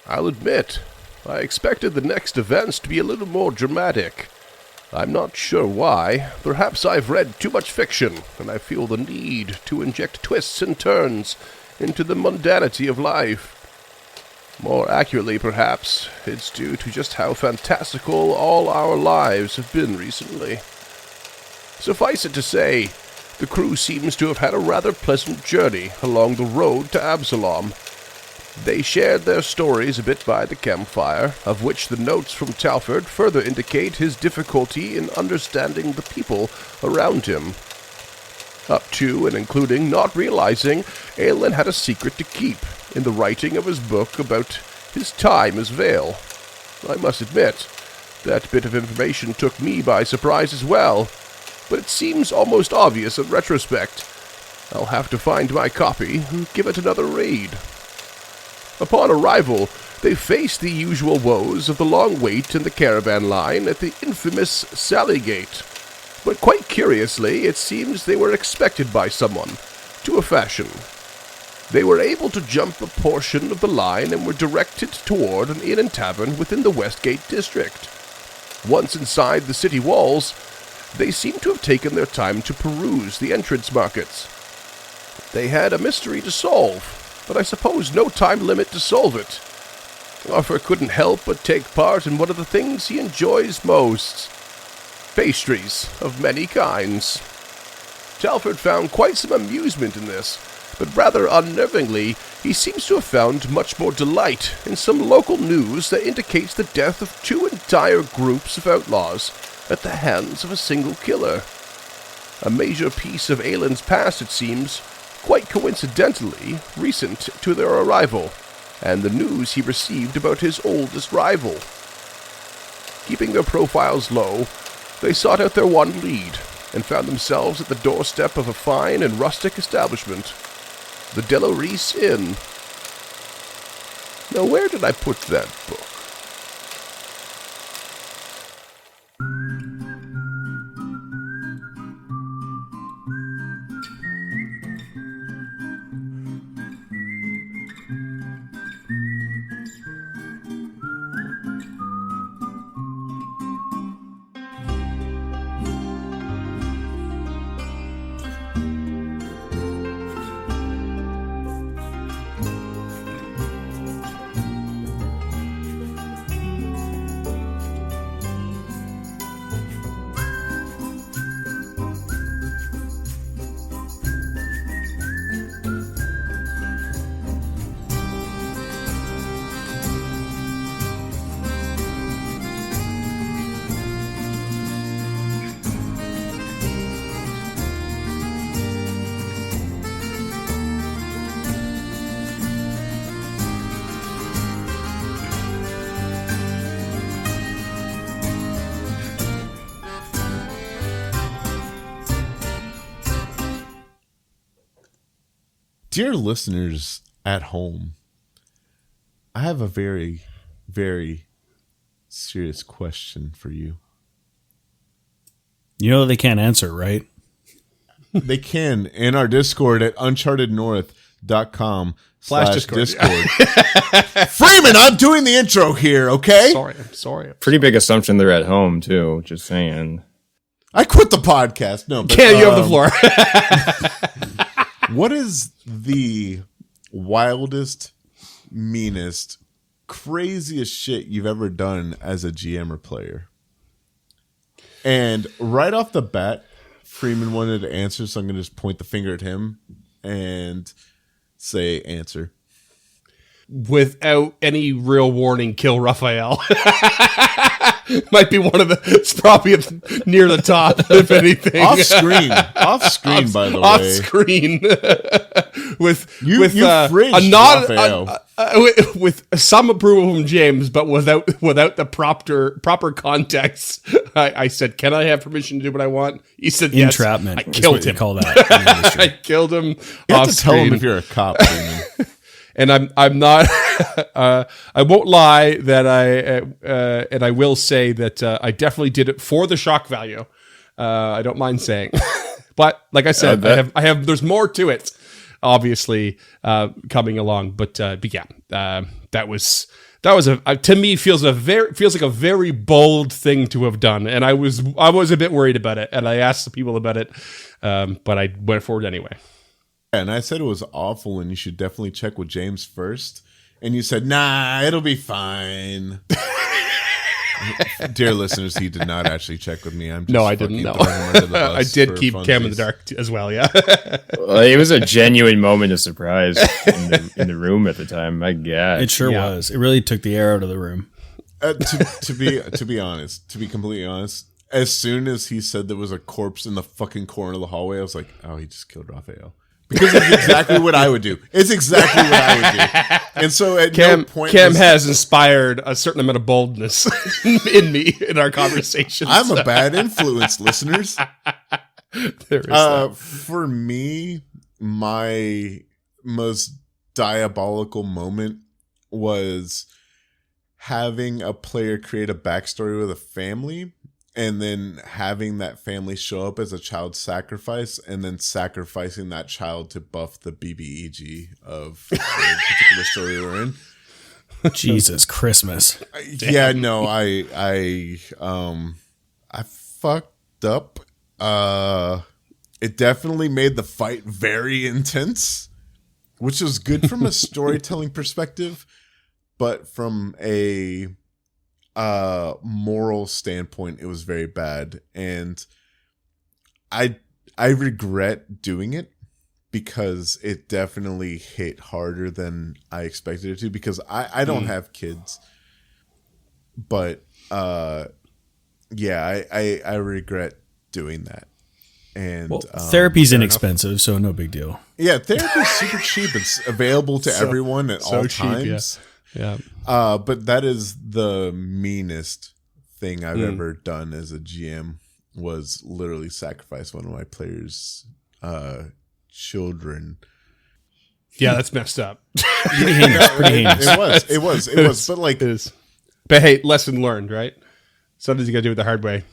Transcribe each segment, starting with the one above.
I'll admit, I expected the next events to be a little more dramatic. I'm not sure why. Perhaps I've read too much fiction, and I feel the need to inject twists and turns into the mundanity of life. More accurately, perhaps, it's due to just how fantastical all our lives have been recently. Suffice it to say, the crew seems to have had a rather pleasant journey along the road to Absalom. They shared their stories a bit by the campfire, of which the notes from Talford further indicate his difficulty in understanding the people around him. Up to and including not realizing Aelin had a secret to keep in the writing of his book about his time as Vale. I must admit, that bit of information took me by surprise as well, but it seems almost obvious in retrospect. I'll have to find my copy and give it another read. Upon arrival, they faced the usual woes of the long wait in the caravan line at the infamous Sally Gate. But quite curiously, it seems they were expected by someone, to a fashion. They were able to jump a portion of the line and were directed toward an inn and tavern within the Westgate district. Once inside the city walls, they seemed to have taken their time to peruse the entrance markets. They had a mystery to solve, but I suppose no time limit to solve it. Arthur couldn't help but take part in one of the things he enjoys most: pastries of many kinds. Talford found quite some amusement in this, but rather unnervingly, he seems to have found much more delight in some local news that indicates the death of 2 entire groups of outlaws at the hands of a single killer. A major piece of Aelin's past, it seems, quite coincidentally recent to their arrival, and the news he received about his oldest rival. Keeping their profiles low, they sought out their one lead, and found themselves at the doorstep of a fine and rustic establishment, the Deloris Inn. Now, where did I put that book? Dear listeners at home, I have a very, very serious question for you. You know they can't answer, right? They can in our Discord at unchartednorth.com/Discord. Freeman, I'm doing the intro here, okay? I'm sorry. Pretty big assumption they're at home, too. Just saying. I quit the podcast. No, but, Yeah, you have the floor. What is the wildest, meanest, craziest shit you've ever done as a GM or player? And right off the bat, Freeman wanted to answer, so I'm going to just point the finger at him and say answer. Without any real warning, kill Raphael. Might be one of the. It's probably near the top, if anything. Off screen, by the way. Off screen, with fridged a nod, Raphael. with some approval from James, but without the proper context. I said, "Can I have permission to do what I want?" He said, "Yes." Entrapment. I killed him. Call that in the industry. I killed him. You have off to tell him screen. if you're a cop, Freeman. And I'm not. I won't lie that and I will say that I definitely did it for the shock value. I don't mind saying, but like I said, I have. There's more to it. obviously coming along. But yeah, that was a to me feels like a very bold thing to have done, and I was a bit worried about it, and I asked the people about it, but I went forward anyway. And I said it was awful, and you should definitely check with James first. And you said, "Nah, it'll be fine." Dear listeners, he did not actually check with me. I'm just I didn't know. I did keep Cam in the dark as well. Yeah, Well, it was a genuine moment of surprise in the room at the time. My God, It sure was. It really took the air out of the room. To be honest, to be completely honest, as soon as he said there was a corpse in the fucking corner of the hallway, I was like, "Oh, he just killed Raphael." Because it's exactly what I would do. It's exactly what I would do. And so at no point... Cam has inspired a certain amount of boldness in me in our conversations. I'm a bad influence, listeners. There is that. For me, my most diabolical moment was having a player create a backstory with a family, and then having that family show up as a child sacrifice, and then sacrificing that child to buff the BBEG of the particular story we're in. Jesus Christmas. Yeah, no, I fucked up. It definitely made the fight very intense, which was good from a storytelling perspective, but from a moral standpoint, it was very bad, and I regret doing it because it definitely hit harder than I expected it to, because I don't have kids, but yeah, I regret doing that. And Well, therapy's inexpensive, so no big deal. yeah, therapy's super cheap. It's available to everyone at all cheap, times. Yeah. But that is the meanest thing I've ever done as a GM, was literally sacrifice one of my players' children. Yeah, that's messed up. Pretty heinous. It was. But like, It is. But hey, lesson learned, right? Sometimes you got to do it the hard way.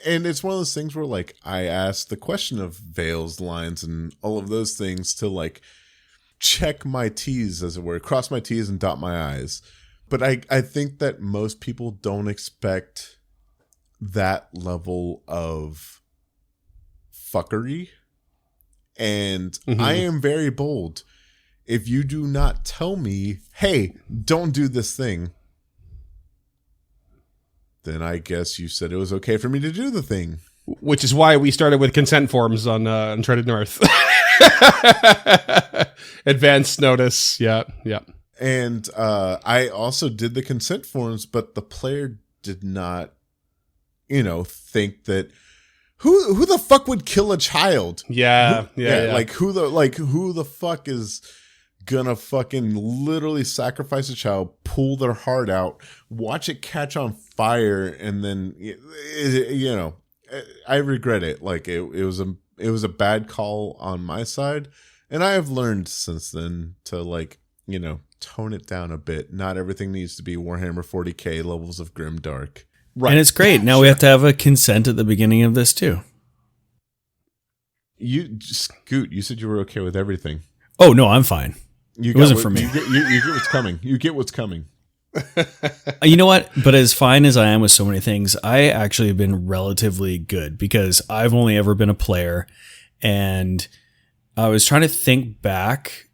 and it's one of those things where like I asked the question of veils, lines, and all of those things to like check my T's, as it were, cross my T's and dot my I's. But I think that most people don't expect that level of fuckery. And I am very bold. If you do not tell me, hey, don't do this thing, then I guess you said it was okay for me to do the thing. Which is why we started with consent forms on Uncharted North. Advance notice. Yeah. And I also did the consent forms, but the player did not, think that who the fuck would kill a child? Yeah. Like who the fuck is gonna fucking literally sacrifice a child, pull their heart out, watch it catch on fire, and then I regret it. Like it was a bad call on my side, and I have learned since then to tone it down a bit. Not everything needs to be Warhammer 40k levels of grimdark. Right. And it's great. Now we have to have a consent at the beginning of this too. Scoot, you said you were okay with everything. Oh no, I'm fine. It wasn't for me. You get what's coming. You get what's coming. You know what? But as fine as I am with so many things, I actually have been relatively good because I've only ever been a player, and I was trying to think back,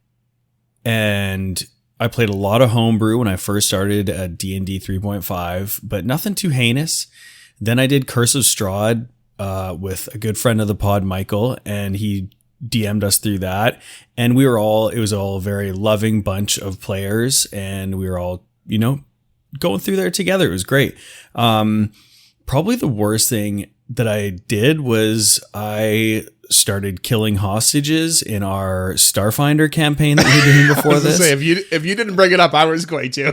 and I played a lot of homebrew when I first started at D&D 3.5, but nothing too heinous. Then I did Curse of Strahd with a good friend of the pod, Michael, and he DM'd us through that. And it was all a very loving bunch of players, and we were all, going through there together. It was great. Probably the worst thing that I did was I started killing hostages in our Starfinder campaign that we were doing before this. Say, if you didn't bring it up, I was going to.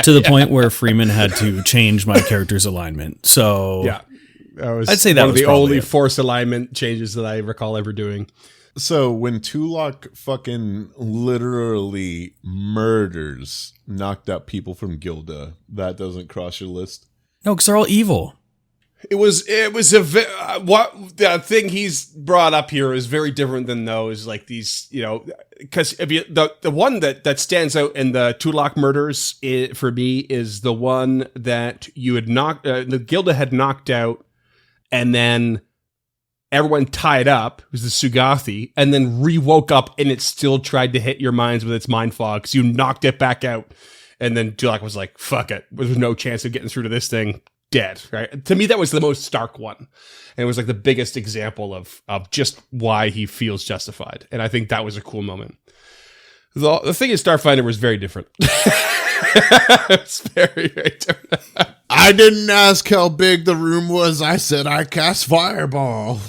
To the point where Freeman had to change my character's alignment. So Yeah. I'd say that one was of the probably only it. force alignment changes that I recall ever doing. So when Tulok fucking literally murders knocked out people from Gilda, that doesn't cross your list? No, because they're all evil. It was what the thing he's brought up here is very different than those, like these, because if you the one that stands out in the Tulak murders for me is the one that you had the Gilda had knocked out, and then everyone tied up. It was the Sugathi, and then re-woke up, and it still tried to hit your minds with its mind fog. So you knocked it back out, and then Tulak was like, "Fuck it, there's no chance of getting through to this thing." Dead, right? To me, that was the most stark one. And it was like the biggest example of just why he feels justified. And I think that was a cool moment. The thing is, Starfinder was very different. It's very, very different. I didn't ask how big the room was. I said I cast Fireball.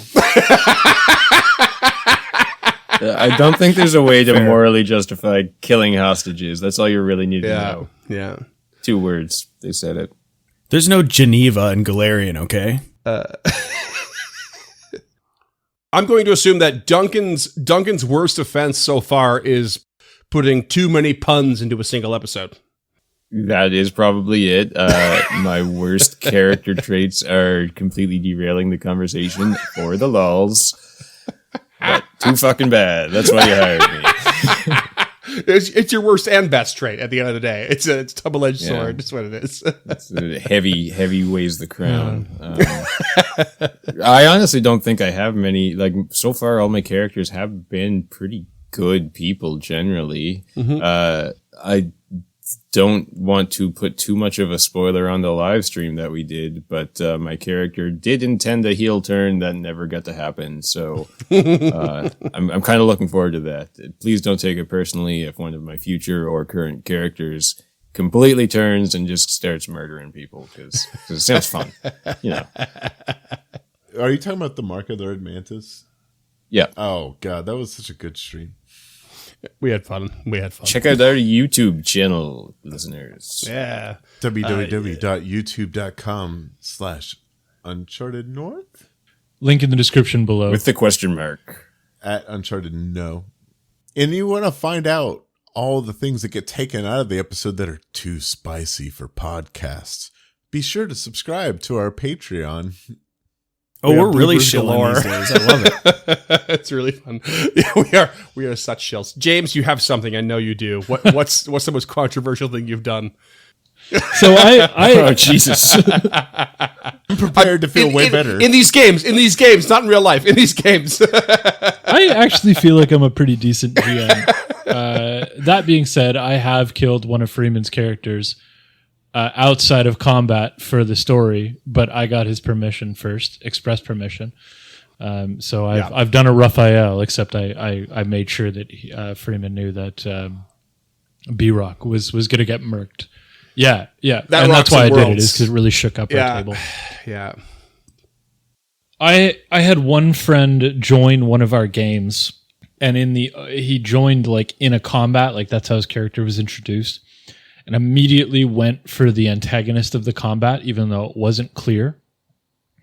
I don't think there's a way to morally justify killing hostages. That's all you really need to know. Yeah. 2 words. They said it. There's no Geneva in Galarian, okay? I'm going to assume that Duncan's worst offense so far is putting too many puns into a single episode. That is probably it. My worst character traits are completely derailing the conversation for the lulz. But too fucking bad. That's why you hired me. It's your worst and best trait at the end of the day. It's a double-edged sword. That's what it is. It's heavy weighs the crown. I honestly don't think I have many. Like, so far, all my characters have been pretty good people generally. Mm-hmm. I don't want to put too much of a spoiler on the live stream that we did, but my character did intend a heel turn that never got to happen. So I'm kind of looking forward to that. Please don't take it personally if one of my future or current characters completely turns and just starts murdering people, because it sounds fun. Are you talking about the Mark of the Red Mantis? Yeah. Oh, God, that was such a good stream. We had fun. Check out our YouTube channel, listeners. Yeah. www.youtube.com/Uncharted North? Link in the description below. With the question mark. At Uncharted No. And you want to find out all the things that get taken out of the episode that are too spicy for podcasts, be sure to subscribe to our Patreon. Oh, we're really shilling these days. I love it. It's really fun. Yeah, we are such shills. James, you have something. I know you do. What's the most controversial thing you've done? So oh Jesus! I'm prepared to feel way better in these games. Not in real life. In these games, I actually feel like I'm a pretty decent GM. That being said, I have killed one of Freeman's characters outside of combat for the story, but I got his permission first, express permission. So I've done a Raphael, except I made sure that Freeman knew that B-Rock was going to get murked. Yeah. That's why I did it, is because it really shook up our table. Yeah. I had one friend join one of our games, and he joined like in a combat, like that's how his character was introduced, and immediately went for the antagonist of the combat, even though it wasn't clear.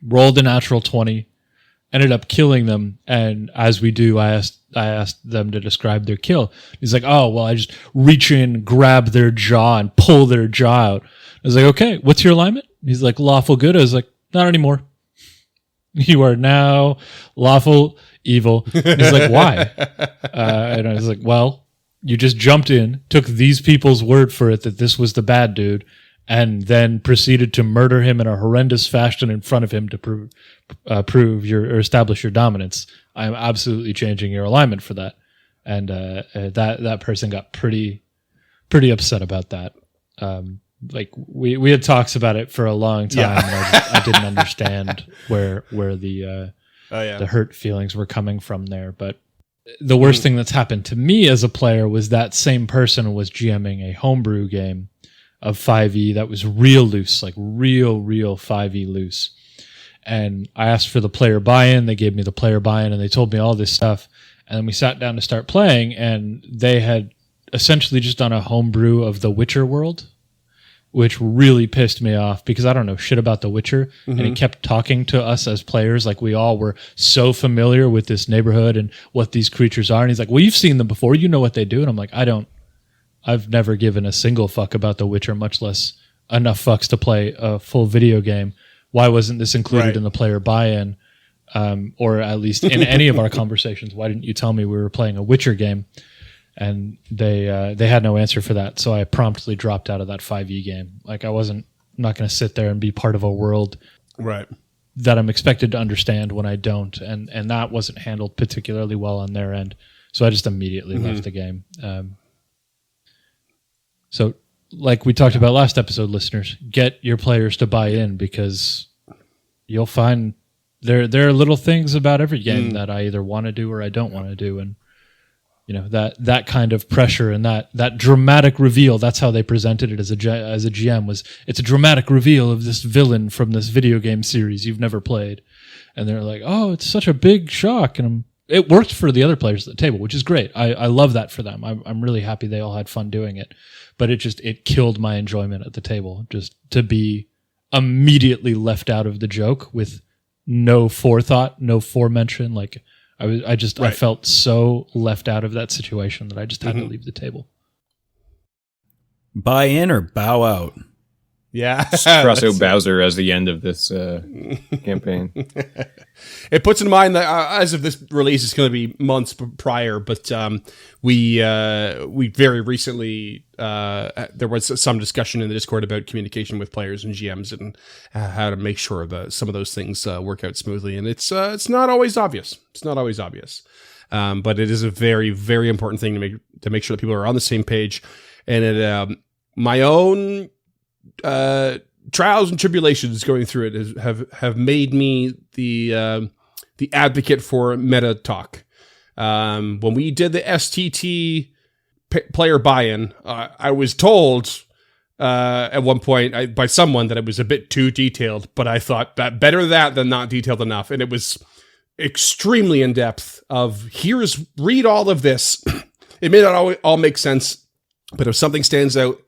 Rolled a natural 20, ended up killing them, and as we do, I asked them to describe their kill. He's like, "Oh, well, I just reach in, grab their jaw, and pull their jaw out." I was like, "Okay, what's your alignment?" He's like, "Lawful good." I was like, "Not anymore. You are now lawful evil." He's like, "Why?" And I was like, "Well, you just jumped in, took these people's word for it that this was the bad dude, and then proceeded to murder him in a horrendous fashion in front of him to establish your dominance. I'm absolutely changing your alignment for that." And that person got pretty upset about that. Like we had talks about it for a long time, and I didn't understand where the hurt feelings were coming from there, but. The worst thing that's happened to me as a player was that same person was GMing a homebrew game of 5e that was real loose, like real 5e loose. And I asked for the player buy-in. They gave me the player buy-in, and they told me all this stuff. And then we sat down to start playing, and they had essentially just done a homebrew of the Witcher world, which really pissed me off because I don't know shit about The Witcher. Mm-hmm. And he kept talking to us as players like we all were so familiar with this neighborhood and what these creatures are. And he's like, "Well, you've seen them before. You know what they do." And I'm like, I've never given a single fuck about The Witcher, much less enough fucks to play a full video game why wasn't this included Right. in the player buy-in? Or at least in any of our conversations, why didn't you tell me we were playing a Witcher game? And they had no answer for that. So I promptly dropped out of that 5e game. Like I'm not going to sit there and be part of a world Right. that I'm expected to understand when I don't. And that wasn't handled particularly well on their end. So I just immediately left the game. So like we talked about last episode, listeners, get your players to buy in, because you'll find there are little things about every game that I either want to do or I don't want to do. And that kind of pressure and that dramatic reveal, that's how they presented it as a GM, was it's a dramatic reveal of this villain from this video game series you've never played. And they're like, oh, it's such a big shock. And it worked for the other players at the table, which is great. I love that for them. I'm really happy they all had fun doing it. But it killed my enjoyment at the table, just to be immediately left out of the joke with no forethought, no foremention. Like I felt so left out of that situation that I just had to leave the table. Buy in or bow out? Yeah. Cross out Bowser as the end of this campaign. It puts in mind that as of this release, it's going to be months prior, but we very recently there was some discussion in the Discord about communication with players and GMs and how to make sure that some of those things work out smoothly. And it's not always obvious. It's not always obvious, but it is a very, very important thing to make sure that people are on the same page. And it, my own trials and tribulations going through it have made me the advocate for meta talk. When we did the STT player buy-in, I was told at one point by someone that it was a bit too detailed, but I thought that better that than not detailed enough. And it was extremely in depth of read all of this. It may not all make sense, but if something stands out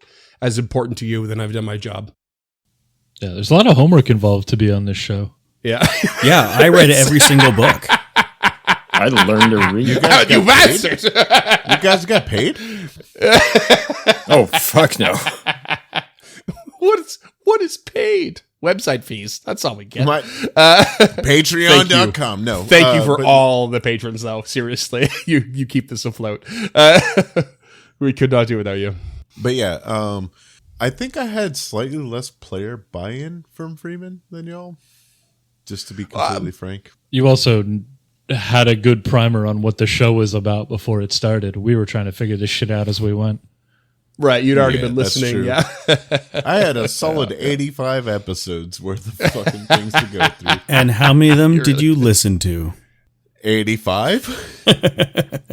as important to you, then I've done my job. Yeah, there's a lot of homework involved to be on this show. Yeah. Yeah, I read every single book. I learned to read. You guys You got paid? bastard! You guys got paid? Oh, fuck no. What is paid? Website fees. That's all we get. Patreon.com. No. Thank you for but- all the patrons, though. Seriously, you keep this afloat. We could not do without you. But yeah, I think I had slightly less player buy-in from Freeman than y'all, just to be completely frank. You also had a good primer on what the show was about before it started. We were trying to figure this shit out as we went. Right, you'd already Yeah, been that's listening. true. Yeah. I had a solid 85 episodes worth of fucking things to go through. And how many of them did you listen to? 85?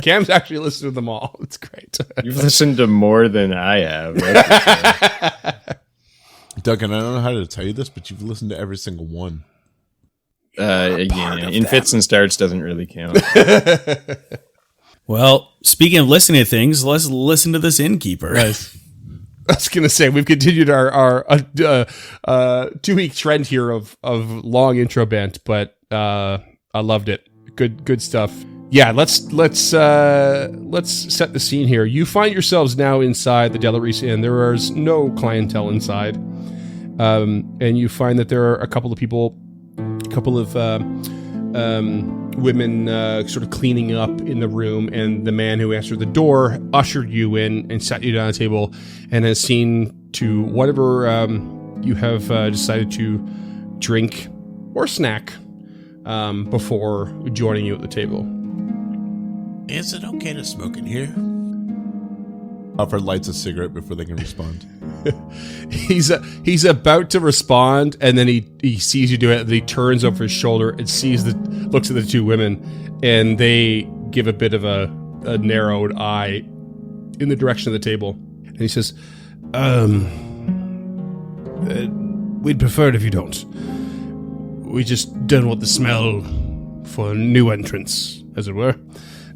Cam's actually listened to them all. It's great. You've listened to more than I have. That's for sure. Duncan, I don't know how to tell you this, but you've listened to every single one. In fits and starts doesn't really count. Well, speaking of listening to things, let's listen to this innkeeper. Nice. I was gonna say we've continued our 2-week trend here of long intro band, but I loved it. Good stuff. Yeah, let's set the scene here. You find yourselves now inside the Delarice Inn. There is no clientele inside, and you find that there are a couple of people, women sort of cleaning up in the room, and the man who answered the door ushered you in and sat you down at a table and has seen to whatever you have decided to drink or snack before joining you at the table. Is it okay to smoke in here? Alfred lights a cigarette before they can respond. He's about to respond, and then he sees you do it, and he turns over his shoulder and looks at the two women, and they give a bit of a narrowed eye in the direction of the table, and he says, we'd prefer it if you don't. We just don't want the smell for new entrants, as it were.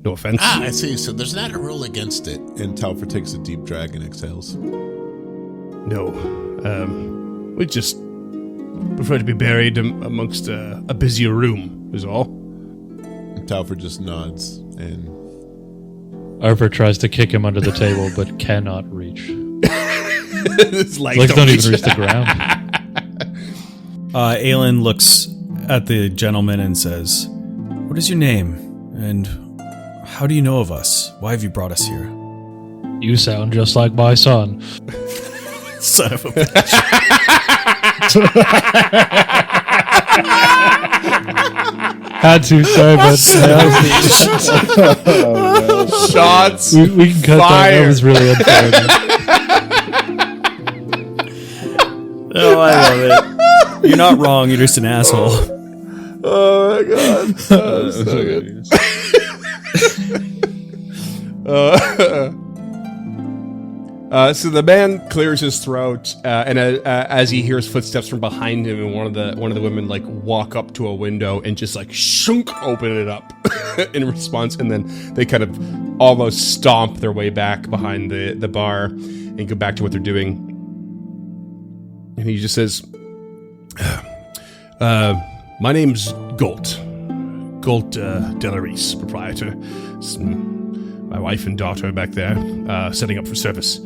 No offense. Ah, I see. So there's not a rule against it. And Talford takes a deep drag and exhales. No. We just prefer to be buried amongst a busier room, is all. And Talford just nods and... Arthur tries to kick him under the table, but cannot reach. His Legs don't even reach the ground. Aelin looks at the gentleman and says, "What is your name? And how do you know of us? Why have you brought us here?" You sound just like my son. Son of a bitch. Had to say, but Shots. we can cut that. That was really unfair. Oh, I love it. You're not wrong. You're just an asshole. Oh my god. Oh, so good. So the man clears his throat, and as he hears footsteps from behind him, and one of the women like walk up to a window and just like shunk open it up in response, and then they kind of almost stomp their way back behind the bar and go back to what they're doing. And he just says, "My name's Galt Delaris, proprietor. It's my wife and daughter back there, setting up for service.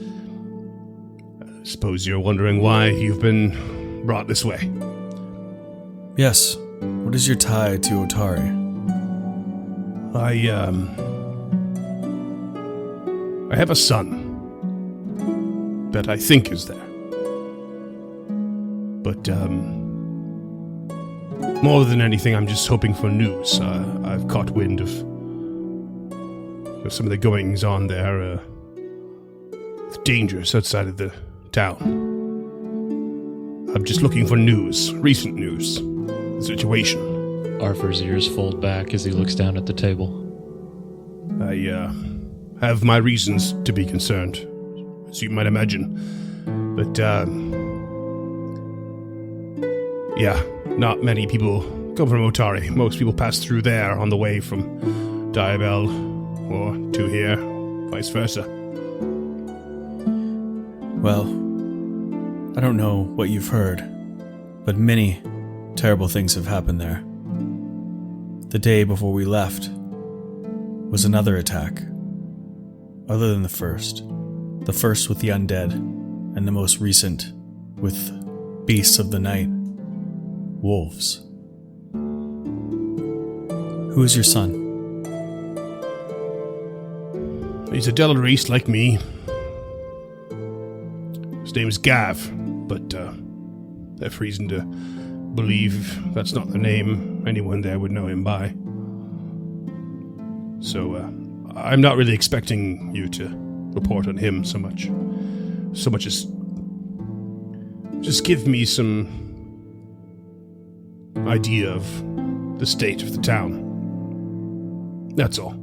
I suppose you're wondering why you've been brought this way." Yes. What is your tie to Otari? I have a son that I think is there. But, more than anything, I'm just hoping for news. I've caught wind of some of the goings on there, dangerous outside of the town. I'm just looking for news, recent news, the situation. Arthur's ears fold back as he looks down at the table. I have my reasons to be concerned, as you might imagine. But, yeah, not many people come from Otari. Most people pass through there on the way from Diabel or to here, vice versa. Well, I don't know what you've heard, but many terrible things have happened there. The day before we left was another attack. Other than the first with the undead, and the most recent with beasts of the night, wolves. Who is your son? He's a Delaris like me. His name is Gav, but I have reason to believe that's not the name anyone there would know him by. So, I'm not really expecting you to report on him so much as just give me some idea of the state of the town. That's all.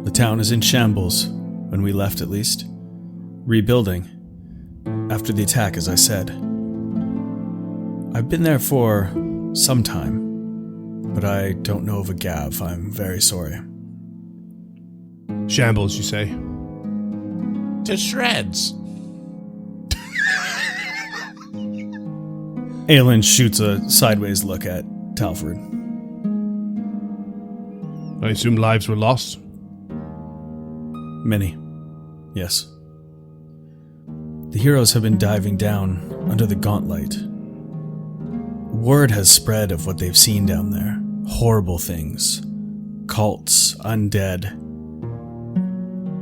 The town is in shambles, when we left at least. Rebuilding. After the attack, as I said. I've been there for some time, but I don't know of a Gav. I'm very sorry. Shambles, you say? To shreds. Aelin shoots a sideways look at Talford. I assume lives were lost? Many. Yes. The heroes have been diving down under the gauntlet. Word has spread of what they've seen down there. Horrible things. Cults, undead,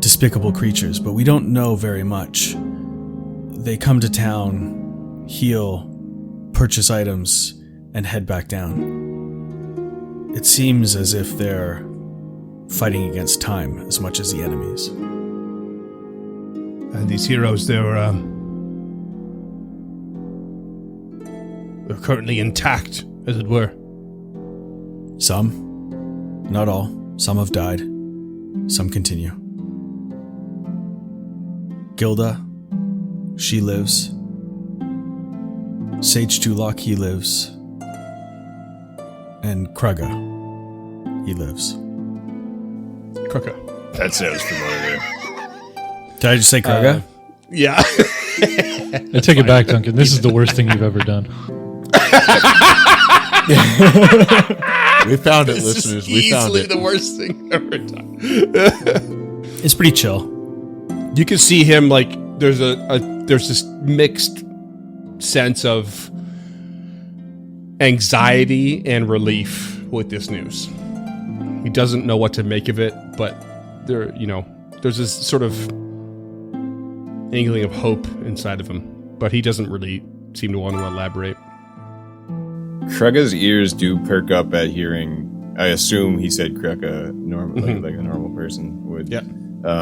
despicable creatures, but we don't know very much. They come to town, heal, purchase items, and head back down. It seems as if they're fighting against time as much as the enemies. And these heroes, they're currently intact, as it were. Some, not all. Some have died. Some continue. Gilda, she lives. Sage Tulok, he lives. And Krugga, he lives. Krugga. That sounds familiar. Did I just say Krugga? Yeah. I take it back, Duncan. This is the worst thing you've ever done. We found it, listeners. We found Easily it. the worst thing ever done. It's pretty chill. You can see him like there's this mixed sense of anxiety and relief with this news. He doesn't know what to make of it, but there's this sort of inkling of hope inside of him, but he doesn't really seem to want to elaborate. Krugga's ears do perk up at hearing. I assume he said Krugga normally, like a normal person would. Yeah.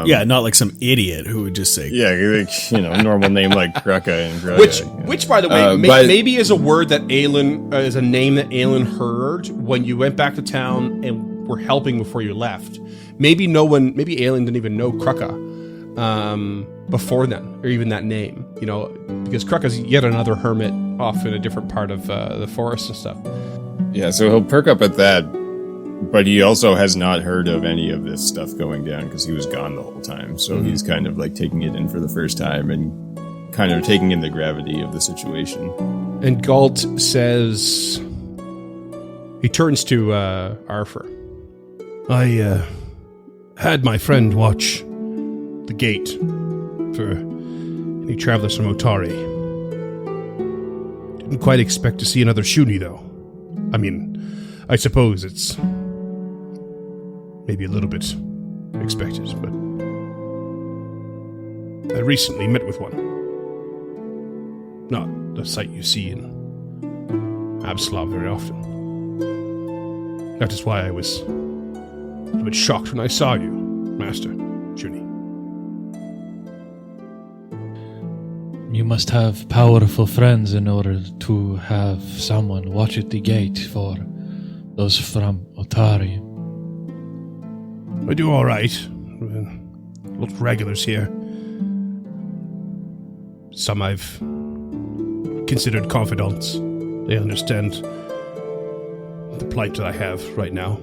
Yeah, not like some idiot who would just say, Yeah, like, normal name like Krugga and Krugga. Which, by the way, but- maybe is a word that Aelin, is a name that Aelin heard when you went back to town and were helping before you left. Maybe Aelin didn't even know Krugga before then, or even that name, because Krugga's yet another hermit off in a different part of the forest and stuff. Yeah, so he'll perk up at that, but he also has not heard of any of this stuff going down because he was gone the whole time. So he's kind of like taking it in for the first time and kind of taking in the gravity of the situation. And Galt says, he turns to Arthur. I had my friend watch the gate for any travelers from Otari. Didn't quite expect to see another Shuni, though. I mean, I suppose it's maybe a little bit expected, but I recently met with one. Not the sight you see in Absalom very often. That is why I was a little bit shocked when I saw you, Master Shuni. You must have powerful friends in order to have someone watch at the gate for those from Otari. I do all right. Lots of regulars here. Some I've considered confidants. They understand the plight that I have right now,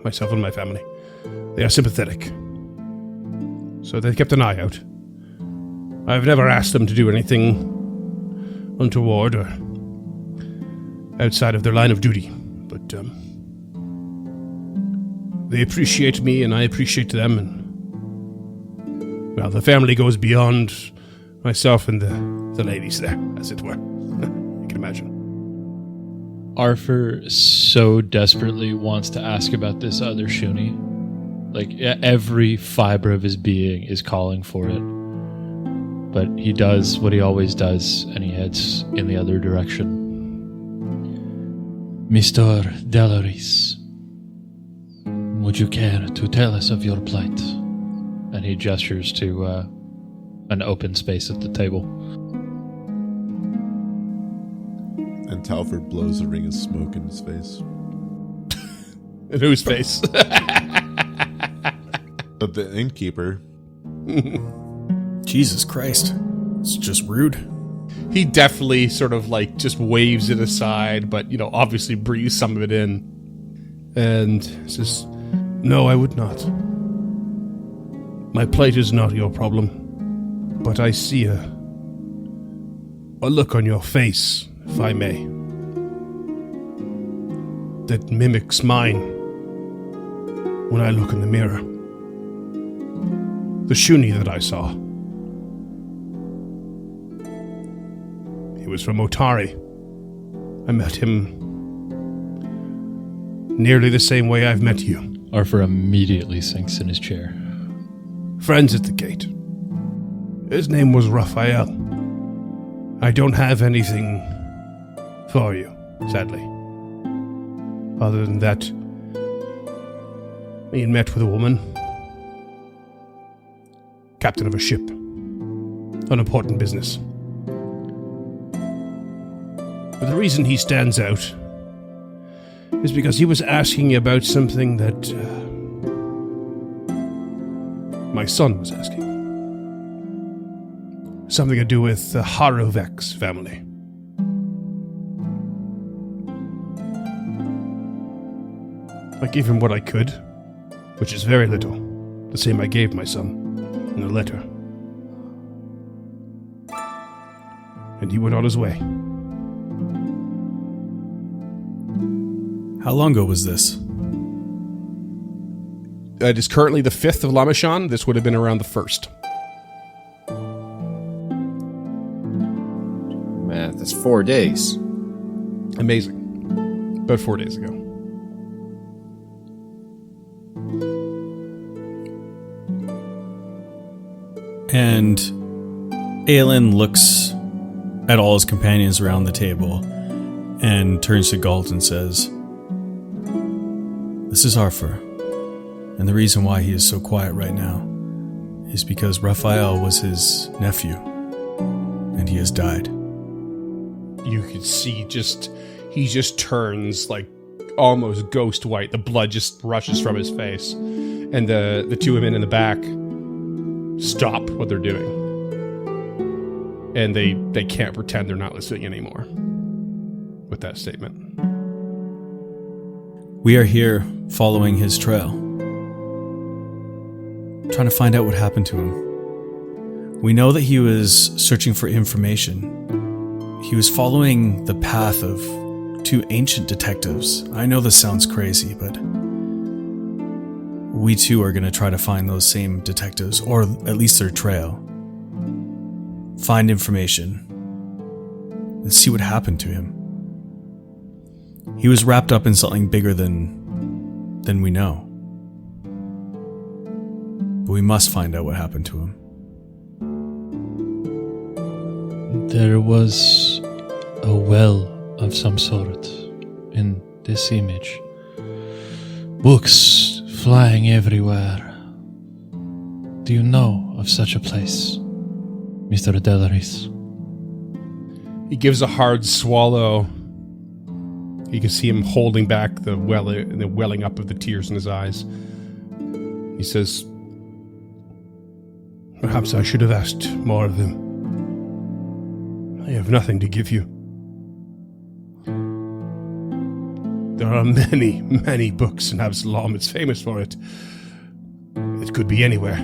myself and my family. They are sympathetic. So they kept an eye out. I've never asked them to do anything untoward or outside of their line of duty, but they appreciate me and I appreciate them, and well, the family goes beyond myself and the ladies there, as it were. You can imagine. Arthur so desperately wants to ask about this other Shuni. Like, every fiber of his being is calling for it. But he does what he always does, and he heads in the other direction. Mr. Delaris, would you care to tell us of your plight? And he gestures to an open space at the table. And Talford blows a ring of smoke in his face. In whose face? But the innkeeper. Jesus Christ, it's just rude. He definitely sort of like just waves it aside, but obviously breathes some of it in, and says, "No, I would not. My plight is not your problem, but I see a look on your face, if I may, that mimics mine when I look in the mirror. The Shuni that I saw. He was from Otari. I met him nearly the same way I've met you. Arthur immediately sinks in his chair. Friends at the gate. His name was Raphael. I don't have anything for you, sadly. Other than that, he had met with a woman, captain of a ship, on important business. But the reason he stands out is because he was asking about something that my son was asking. Something to do with the Harovek's family. I gave him what I could, which is very little, the same I gave my son in a letter. And he went on his way. How long ago was this? It is currently the 5th of Lamachan. This would have been around the 1st. math. That's 4 days. Amazing. About 4 days ago. And Aelin looks at all his companions around the table and turns to Galt and says, "This is Arthur, and the reason why he is so quiet right now is because Raphael was his nephew, and he has died." You could see he just turns like almost ghost white. The blood just rushes from his face. And the two women in the back stop what they're doing. And they can't pretend they're not listening anymore with that statement. We are here following his trail, trying to find out what happened to him. We know that he was searching for information. He was following the path of 2 ancient detectives. I know this sounds crazy, but we too are going to try to find those same detectives, or at least their trail. Find information and see what happened to him. He was wrapped up in something bigger than we know. But we must find out what happened to him. There was a well of some sort in this image. Books flying everywhere. Do you know of such a place, Mr. Delaris? He gives a hard swallow. You can see him holding back the welling up of the tears in his eyes. He says, "Perhaps I should have asked more of them. I have nothing to give you. There are many, many books in Absalom. It's famous for it. It could be anywhere."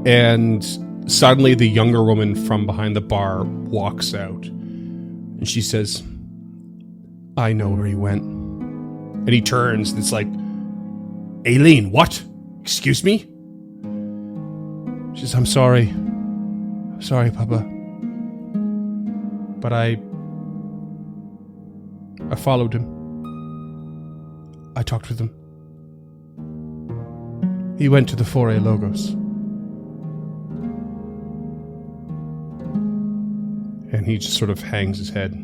And suddenly the younger woman from behind the bar walks out. And she says, "I know where he went." And he turns and it's like, "Aileen, what? Excuse me?" She says, "I'm sorry. I'm sorry, Papa. But I followed him. I talked with him. He went to the Foray Logos. And he just sort of hangs his head.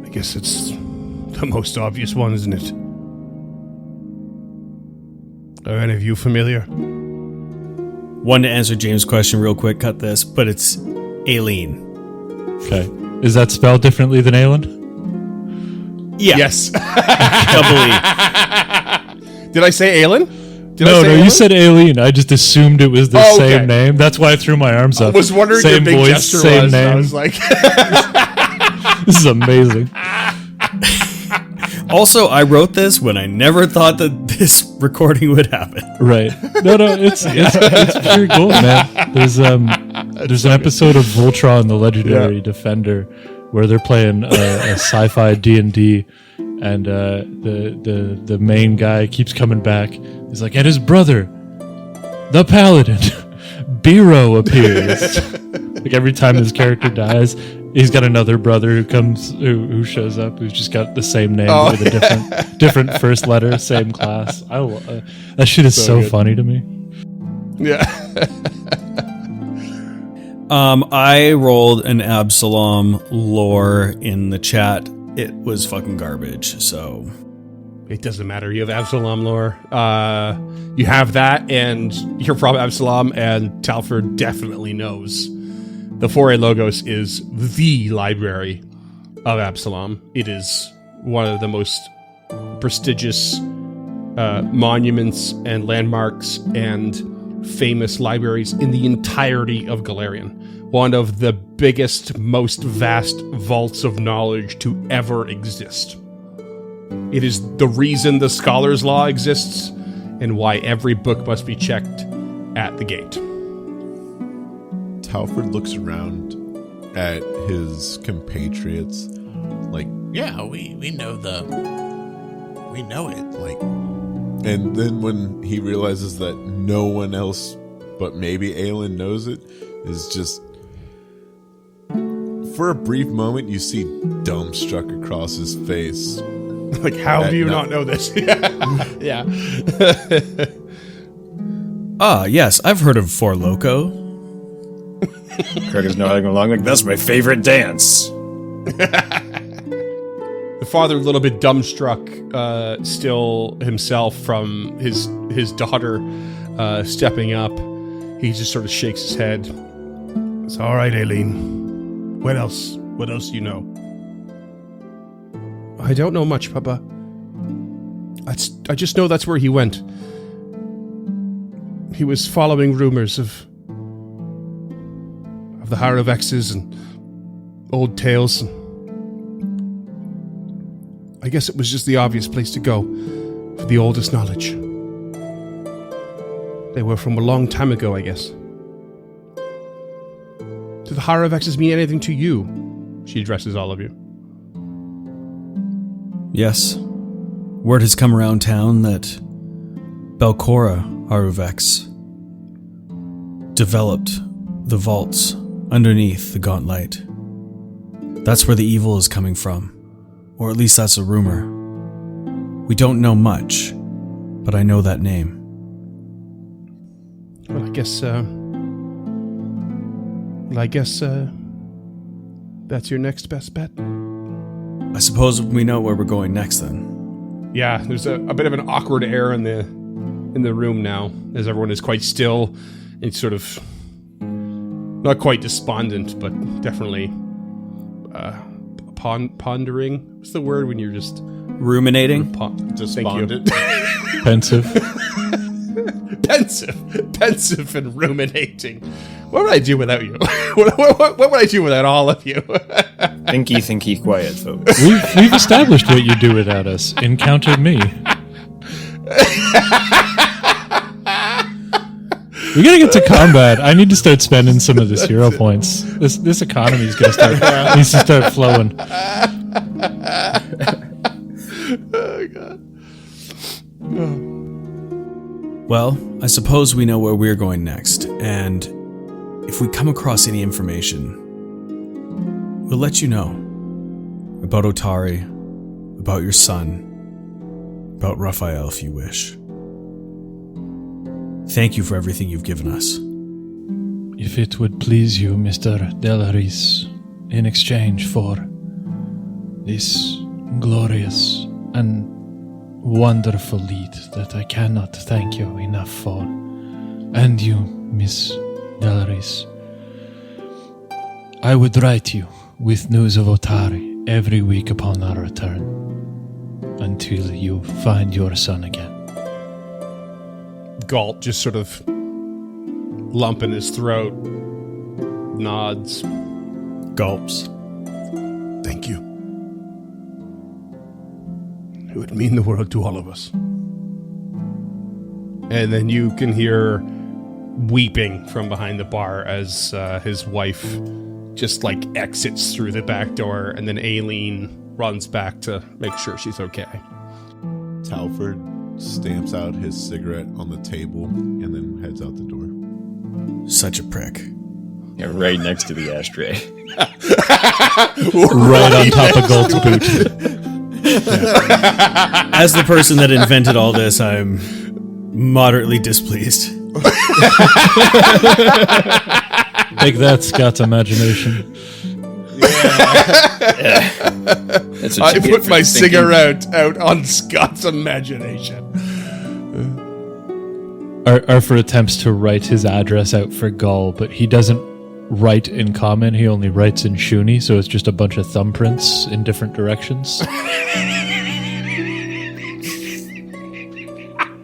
I guess it's the most obvious one, isn't it? Are any of you familiar? One to answer James' question real quick, cut this, but it's Aileen. Okay. Is that spelled differently than Aelin? Yeah. Yes. Doubly. Did I say Aelin? No, you said Aileen. I just assumed it was the Oh, okay. same name. That's why I threw my arms up. I was wondering same what the big voice, gesture same was. name. I was like... This is amazing. Also, I wrote this when I never thought that this recording would happen. Right. No, it's pure gold, man. There's an episode of Voltron, the Legendary Defender, where they're playing a sci-fi D&D, and the main guy keeps coming back. He's like, and his brother, the Paladin, Biro appears. Like every time his character dies, he's got another brother who shows up who's just got the same name with a different first letter, same class. That shit is so funny to me. Yeah. I rolled an Absalom lore in the chat. It was fucking garbage, so... It doesn't matter. You have Absalom lore. You have that, and you're from Absalom, and Talford definitely knows. The Foray Logos is the library of Absalom. It is one of the most prestigious monuments and landmarks and famous libraries in the entirety of Galarian. One of the biggest, most vast vaults of knowledge to ever exist. It is the reason the Scholar's Law exists and why every book must be checked at the gate. Talford looks around at his compatriots like, yeah, we know it. Like, and then when he realizes that no one else but maybe Aelin knows it, is just, for a brief moment, you see dumbstruck across his face. Like, how do you not know this? Yeah. Ah, yes, I've heard of Four Loko. Craig is nodding along like, that's my favorite dance. The father, a little bit dumbstruck, still himself from his daughter stepping up. He just sort of shakes his head. It's all right, Aileen. What else? What else do you know? I don't know much, Papa. I just know that's where he went. He was following rumors of the Harovexes and old tales. I guess it was just the obvious place to go for the oldest knowledge. They were from a long time ago, I guess. Do the Harovexes mean anything to you? She addresses all of you. Yes. Word has come around town that Belcora Haruvex developed the vaults underneath the Gauntlet. That's where the evil is coming from. Or at least that's a rumor. We don't know much, but I know that name. Well, I guess that's your next best bet. I suppose we know where we're going next then. Yeah, there's a bit of an awkward air in the room now, as everyone is quite still and sort of not quite despondent, but definitely pondering. What's the word when you're just Ruminating? Despondent. Pensive. pensive and ruminating. What would I do without you? what would I do without all of you? Thinky, quiet, folks. We've established what you do without us. Encounter me. We gotta get to combat. I need to start spending some of this hero points. This economy's gonna start needs to start flowing. Oh God. Well, I suppose we know where we're going next, and if we come across any information, we'll let you know. About Otari, about your son, about Raphael if you wish. Thank you for everything you've given us. If it would please you, Mr. Delaris, in exchange for this glorious and wonderful lead that I cannot thank you enough for, and you, Miss Delaris, I would write you with news of Otari every week upon our return, until you find your son again. Galt just sort of lump in his throat, nods, Gulps. thank you. It would mean the world to all of us. And then you can hear weeping from behind the bar as his wife just like exits through the back door, and then Aileen runs back to make sure she's okay. Talford stamps out his cigarette on the table and then heads out the door. Such a prick. Yeah, right next to the ashtray. Right on top of Gold's boot. As the person that invented all this, I'm moderately displeased. Take that, Scott's imagination. That's what I you get put for my thinking. cigarette out on Scott's imagination. Arthur attempts to write his address out for Gull, but he doesn't write in common, he only writes in Shuni, so it's just a bunch of thumbprints in different directions.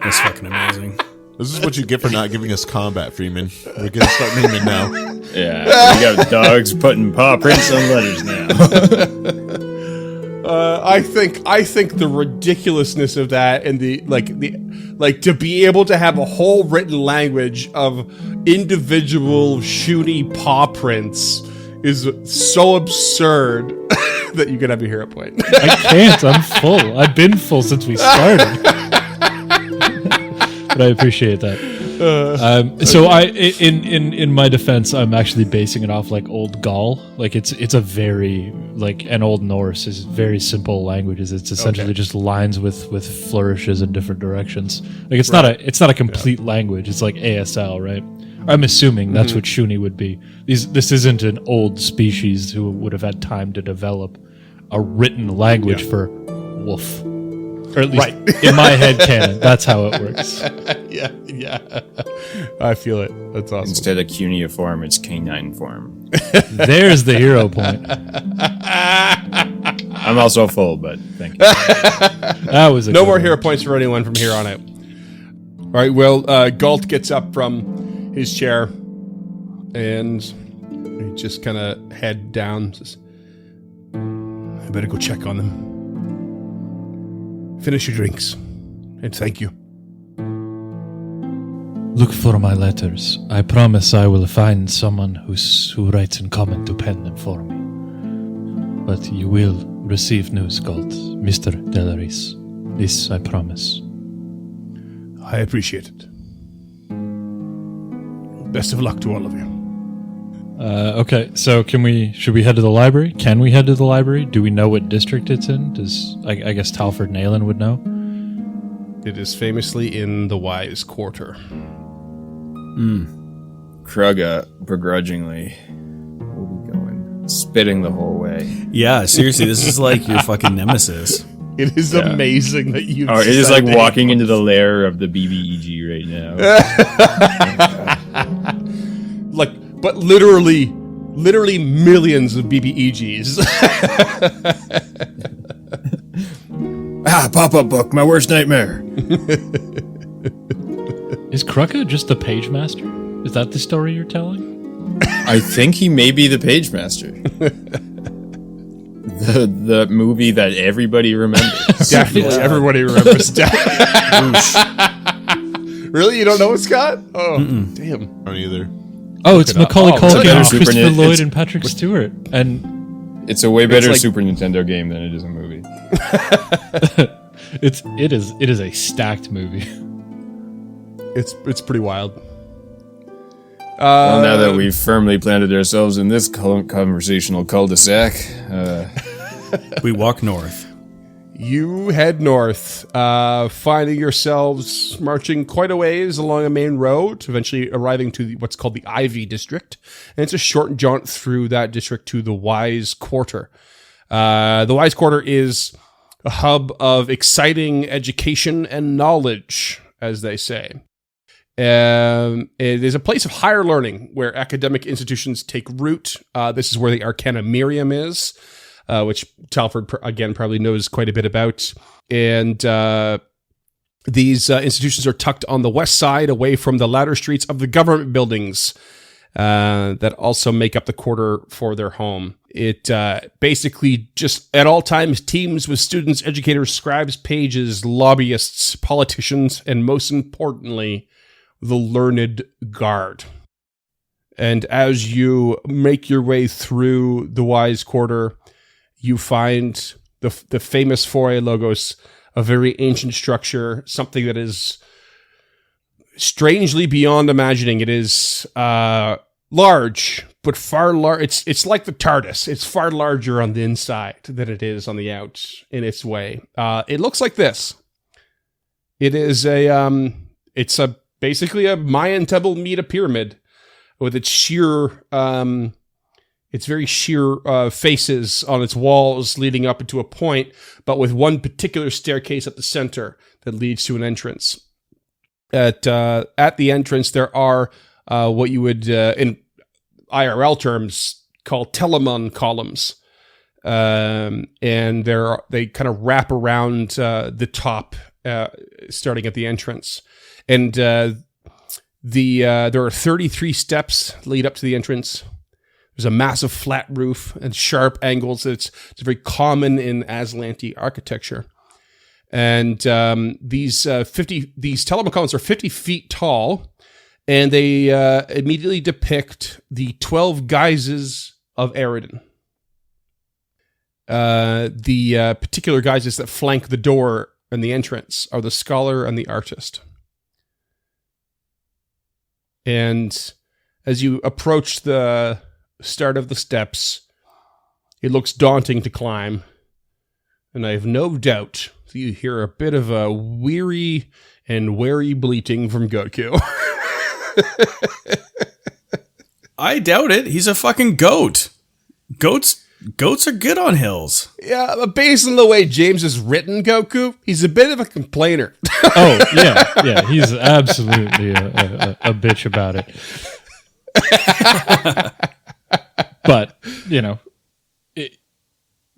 That's fucking amazing. This is what you get for not giving us combat, Freeman. We're gonna start naming now. Yeah, we got dogs putting paw prints on letters now. I think the ridiculousness of that and the to be able to have a whole written language of individual Shuni paw prints is so absurd that you can have your hero point. I can't, I'm full. I've been full since we started. But I appreciate that. So in my defense, I'm actually basing it off like Old Gaul. Like it's a very and Old Norse is very simple languages. It's essentially just lines with flourishes in different directions. Like it's not a complete language. It's like ASL, right? I'm assuming that's what Shuni would be. This isn't an old species who would have had time to develop a written language for wolf. Or at least in my head canon, that's how it works. Yeah. I feel it. That's awesome. Instead of cuneiform, it's canine form. There's the hero point. I'm also full, but thank you. That was no more hero points for anyone from here on out. All right. Well, Galt gets up from his chair and he just kind of head down. Says, I better go check on them. Finish your drinks, and thank you. Look for my letters. I promise I will find someone who writes in common to pen them for me. But you will receive news, Galt, Mr. Delaris. This I promise. I appreciate it. Best of luck to all of you. Okay, so should we head to the library? Can we head to the library? Do we know what district it's in? I guess Talford Nayland would know. It is famously in the Wise Quarter. Krugga, begrudgingly, will be going, spitting the whole way. Yeah, seriously, this is like your fucking nemesis. It is amazing that you. Oh, it is like walking into the lair of the BBEG right now. But literally millions of BBEGs. Pop-up book, my worst nightmare. Is Krugga just the page master? Is that the story you're telling? I think he may be the page master. The movie that everybody remembers. Definitely, everybody remembers. Really, you don't know it, Scott? Oh, damn. I don't either. Oh, it's Macaulay Culkin, Super Christopher Nintendo. Lloyd, and Patrick Stewart. And It's a way better like- Super Nintendo game than it is a movie. it is a stacked movie. It's pretty wild. Well, now that we've firmly planted ourselves in this conversational cul-de-sac, We walk north. You head north, finding yourselves marching quite a ways along a main road, eventually arriving to what's called the Ivy District. And it's a short jaunt through that district to the Wise Quarter. The Wise Quarter is a hub of exciting education and knowledge, as they say. It is a place of higher learning where academic institutions take root. This is where the Arcana Miriam is. Which Talford, again, probably knows quite a bit about. And these institutions are tucked on the west side, away from the ladder streets of the government buildings that also make up the quarter for their home. It basically just at all times teams with students, educators, scribes, pages, lobbyists, politicians, and most importantly, the learned guard. And as you make your way through the Wise Quarter, you find the famous Foray Logos, a very ancient structure, something that is strangely beyond imagining. It is large, but far large. It's like the TARDIS. It's far larger on the inside than it is on the out in its way. It looks like this. It is basically a Mayan temple meet a pyramid with its sheer. It's very sheer faces on its walls leading up into a point, but with one particular staircase at the center that leads to an entrance. At the entrance, there are what you would, in IRL terms, call telemon columns. And they kind of wrap around the top, starting at the entrance. And there are 33 steps that lead up to the entrance. There's a massive flat roof and sharp angles. It's very common in Aslanti architecture. And these telemon are 50 feet tall, and they immediately depict the 12 guises of Eridan. The particular guises that flank the door and the entrance are the scholar and the artist. And as you approach the start of the steps, it looks daunting to climb. And I have no doubt that you hear a bit of a weary and wary bleating from Goku. I doubt it. He's a fucking goat. Goats are good on hills. Yeah, but based on the way James has written Goku, he's a bit of a complainer. Oh, yeah. He's absolutely a bitch about it. But,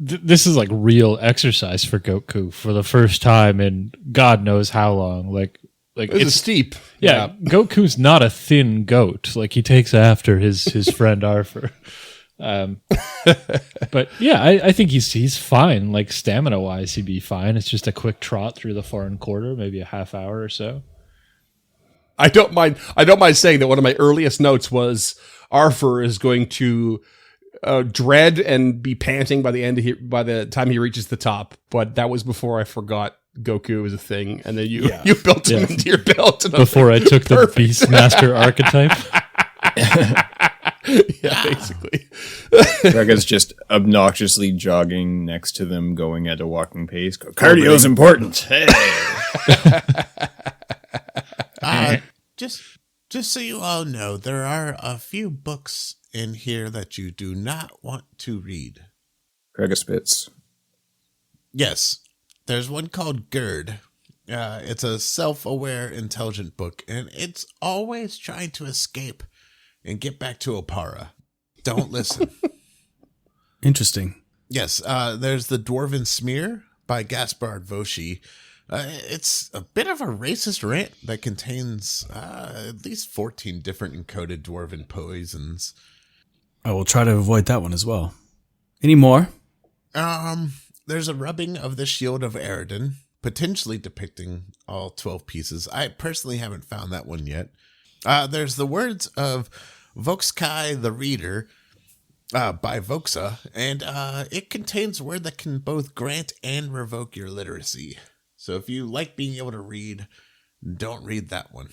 this is like real exercise for Goku for the first time in God knows how long. Like it's steep. Yeah, Goku's not a thin goat. Like, he takes after his friend Arthur. But yeah, I think he's fine. Like, stamina wise, he'd be fine. It's just a quick trot through the foreign quarter, maybe a half hour or so. I don't mind saying that one of my earliest notes was Arthur is going to dread and be panting by the time he reaches the top. But that was before I forgot Goku was a thing, and then you built him into your build. Before I took the Beastmaster archetype. Yeah, basically. Rega's just obnoxiously jogging next to them, going at a walking pace. Cardio's important. Hey. Just so you all know, there are a few books in here that you do not want to read. Rega spits. Yes, there's one called Gerd. It's a self-aware, intelligent book, and it's always trying to escape and get back to Opara. Don't listen. Interesting. Yes, there's The Dwarven Smear by Gaspard Voshi. It's a bit of a racist rant that contains at least 14 different encoded dwarven poisons. I will try to avoid that one as well. Any more? There's a rubbing of the Shield of Eridan, potentially depicting all 12 pieces. I personally haven't found that one yet. There's the words of Voxkai the Reader by Voxa, and it contains a word that can both grant and revoke your literacy. So if you like being able to read, don't read that one.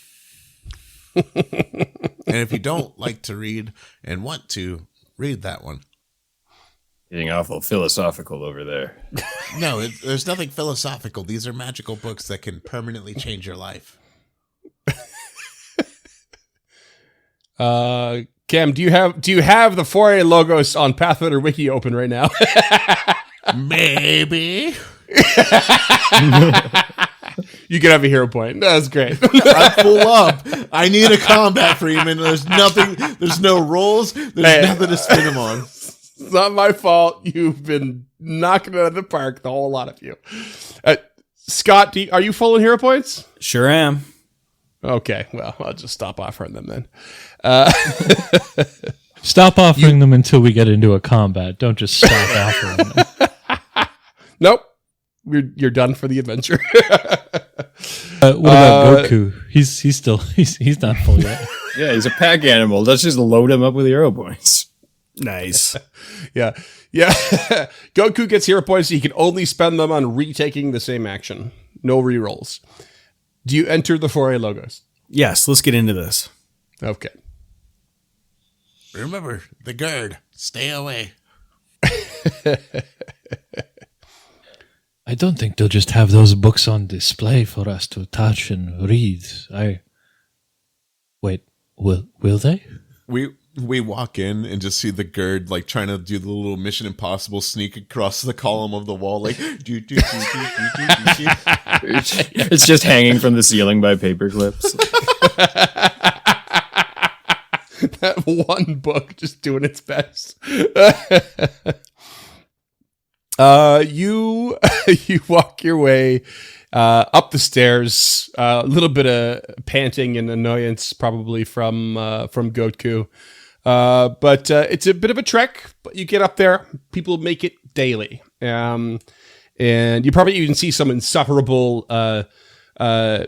And if you don't like to read and want to, read that one. Getting awful philosophical over there. No, there's nothing philosophical. These are magical books that can permanently change your life. Cam, do you have the 4A logos on Pathfinder Wiki open right now? Maybe. You can have a hero point. That's great. I'm full up. I need a combat Freeman. There's nothing. There's no rolls. There's nothing to spin him on. It's not my fault. You've been knocking it out of the park, the whole lot of you. Scott, are you full in hero points? Sure am. Okay, well, I'll just stop offering them then. Stop offering them until we get into a combat. Don't just stop offering them. Nope. You're done for the adventure. What about Goku? He's not full yet. Yeah, he's a pack animal. Let's just load him up with hero points. Nice. Yeah. Goku gets hero points. He can only spend them on retaking the same action. No rerolls. Do you enter the 4A logos? Yes, let's get into this. Okay. Remember, the Gerd. Stay away. I don't think they'll just have those books on display for us to touch and read. Wait, will they? We walk in and just see the Gerd like trying to do the little Mission Impossible sneak across the column of the wall, like do. It's just hanging from the ceiling by paper clips. That one book just doing its best. You walk your way up the stairs. A little bit of panting and annoyance probably from Goku. But it's a bit of a trek, but you get up there. People make it daily. And you probably even see some insufferable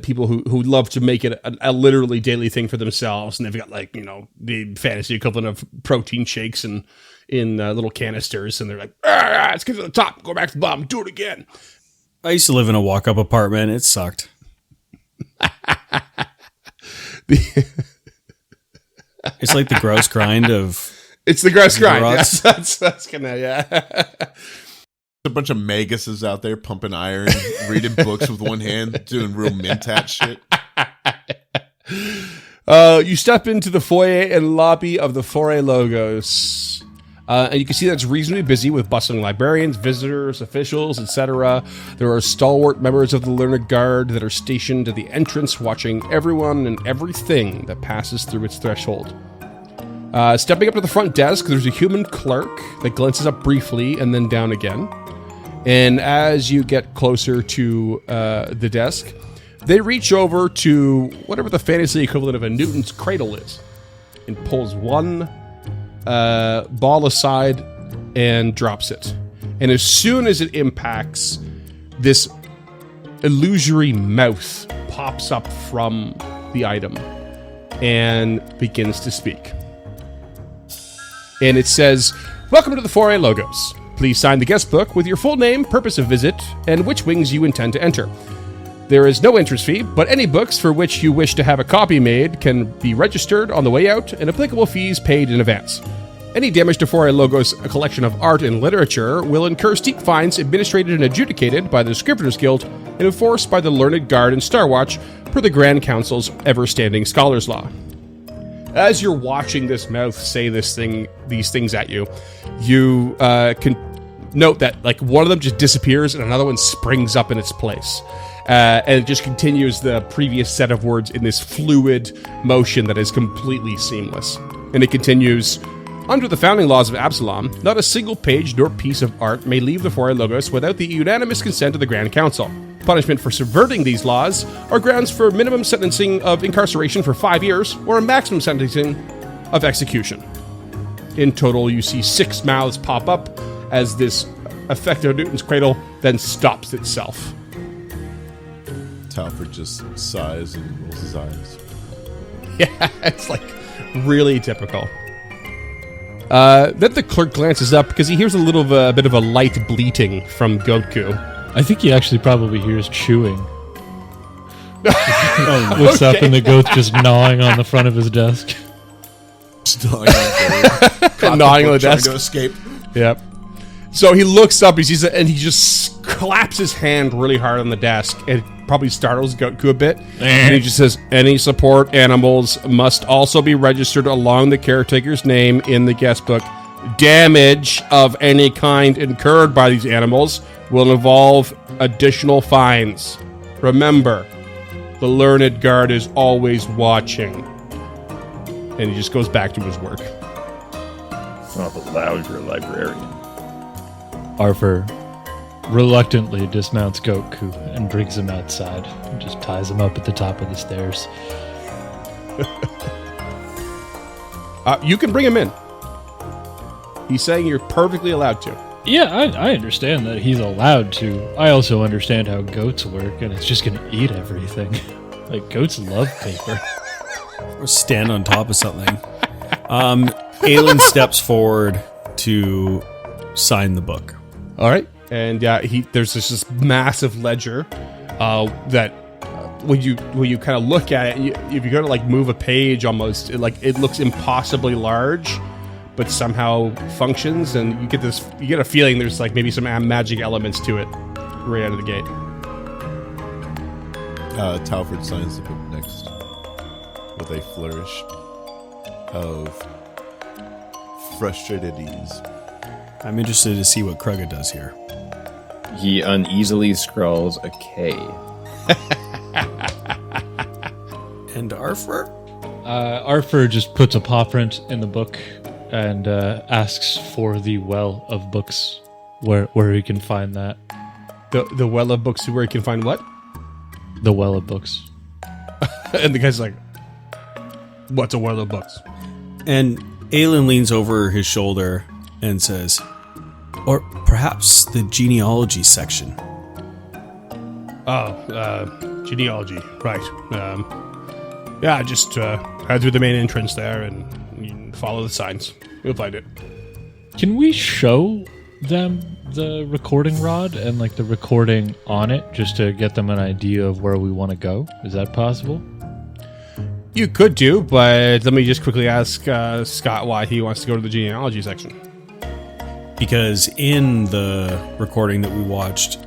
people who love to make it a literally daily thing for themselves. And they've got the fantasy equivalent of protein shakes in little canisters. And they're like, let's get to the top, go back to the bottom, do it again. I used to live in a walk-up apartment. It sucked. It's like the gross grind of. It's the gross grind. Gross. Yes, that's gonna, yeah. A bunch of maguses out there pumping iron, reading books with one hand, doing real mentat shit. You step into the foyer and lobby of the Foray Logos. And you can see that it's reasonably busy with bustling librarians, visitors, officials, etc. There are stalwart members of the Learned Guard that are stationed at the entrance, watching everyone and everything that passes through its threshold. Stepping up to the front desk, there's a human clerk that glances up briefly and then down again. And as you get closer to the desk, they reach over to whatever the fantasy equivalent of a Newton's cradle is and pulls one ball aside and drops it. And as soon as it impacts, this illusory mouth pops up from the item and begins to speak. And it says, "Welcome to the Foray Logos. Please sign the guest book with your full name, purpose of visit, and which wings you intend to enter. There is no entrance fee, but any books for which you wish to have a copy made can be registered on the way out, and applicable fees paid in advance. Any damage to Foray Logos, a collection of art and literature, will incur steep fines administrated and adjudicated by the Scriveners Guild and enforced by the Learned Guard and Starwatch per the Grand Council's ever-standing Scholars Law." As you're watching this mouth say these things at you, you can note that like one of them just disappears and another one springs up in its place. And it just continues the previous set of words in this fluid motion that is completely seamless. And it continues, "Under the founding laws of Absalom, not a single page nor piece of art may leave the Foray Logos without the unanimous consent of the Grand Council. Punishment for subverting these laws are grounds for minimum sentencing of incarceration for 5 years or a maximum sentencing of execution." In total, you see 6 mouths pop up as this effect of Newton's cradle then stops itself. Talford just sighs and rolls his eyes. Yeah, it's like really typical. Then the clerk glances up because he hears a bit of a light bleating from Goku. I think he actually probably hears chewing. Looks up and the goat's just gnawing on the front of his desk. Gnawing on the desk. Trying to escape. Yep. So he looks up, he sees it, and he just claps his hand really hard on the desk. It probably startles Goku a bit. And he just says, "Any support animals must also be registered along the caretaker's name in the guest book. Damage of any kind incurred by these animals will involve additional fines. Remember, the Learned Guard is always watching." And he just goes back to his work. Not allowed for a librarian. Arthur reluctantly dismounts Goku and brings him outside and just ties him up at the top of the stairs. You can bring him in. He's saying you're perfectly allowed to. Yeah, I understand that he's allowed to. I also understand how goats work, and it's just going to eat everything. Like, goats love paper. Or stand on top of something. Aelin steps forward to sign the book. All right. And there's this massive ledger that when you kind of look at it, if you go to like move a page almost, it looks impossibly large, but somehow functions, and you get a feeling there's like maybe some magic elements to it right out of the gate. Talford signs the book next with a flourish of frustrated ease. I'm interested to see what Krugga does here. He uneasily scrawls a K. And Arthur? Arthur just puts a paw print in the book and asks for the well of books, where he can find that. The well of books, where you can find what? The well of books. And the guy's like, "What's a well of books?" And Aelin leans over his shoulder and says, "Or perhaps the genealogy section." Genealogy, right. Just head through the main entrance there and you can follow the signs. You'll find it. Can we show them the recording rod and like the recording on it just to get them an idea of where we want to go? Is that possible? You could do, but let me just quickly ask Scott why he wants to go to the genealogy section. Because in the recording that we watched,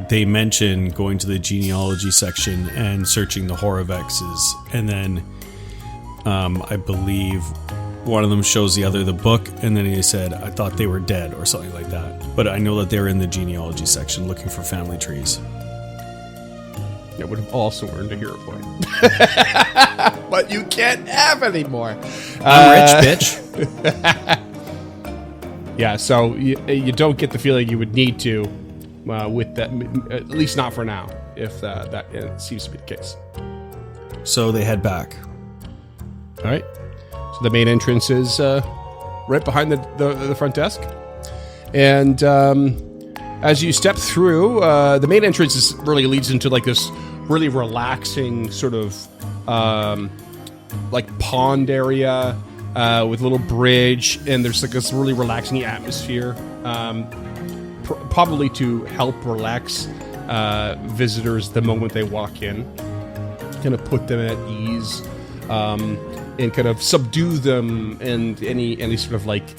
they mention going to the genealogy section and searching the Horovexes, and then I believe one of them shows the other the book, and then he said, I thought they were dead, or something like that. But I know that they were in the genealogy section looking for family trees. I would have also earned a hero point. But you can't have any more. I'm rich, bitch. Yeah, so you don't get the feeling you would need to with that, at least not for now, if that seems to be the case. So they head back. All right. So the main entrance is right behind the front desk. And as you step through, the main entrance really leads into like this really relaxing sort of like pond area with a little bridge, and there's like this really relaxing atmosphere, probably to help relax visitors the moment they walk in, kind of put them at ease, and kind of subdue them, and any sort of like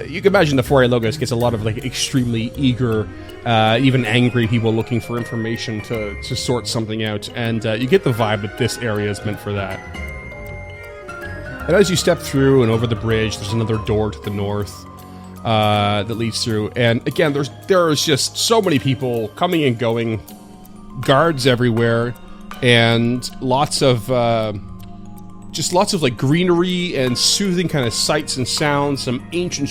you can imagine the 4A Logos gets a lot of like extremely eager, even angry people looking for information to sort something out, and you get the vibe that this area is meant for that. And as you step through and over the bridge, there's another door to the north that leads through, and again there's just so many people coming and going, guards everywhere, and lots of like greenery and soothing kind of sights and sounds, some ancient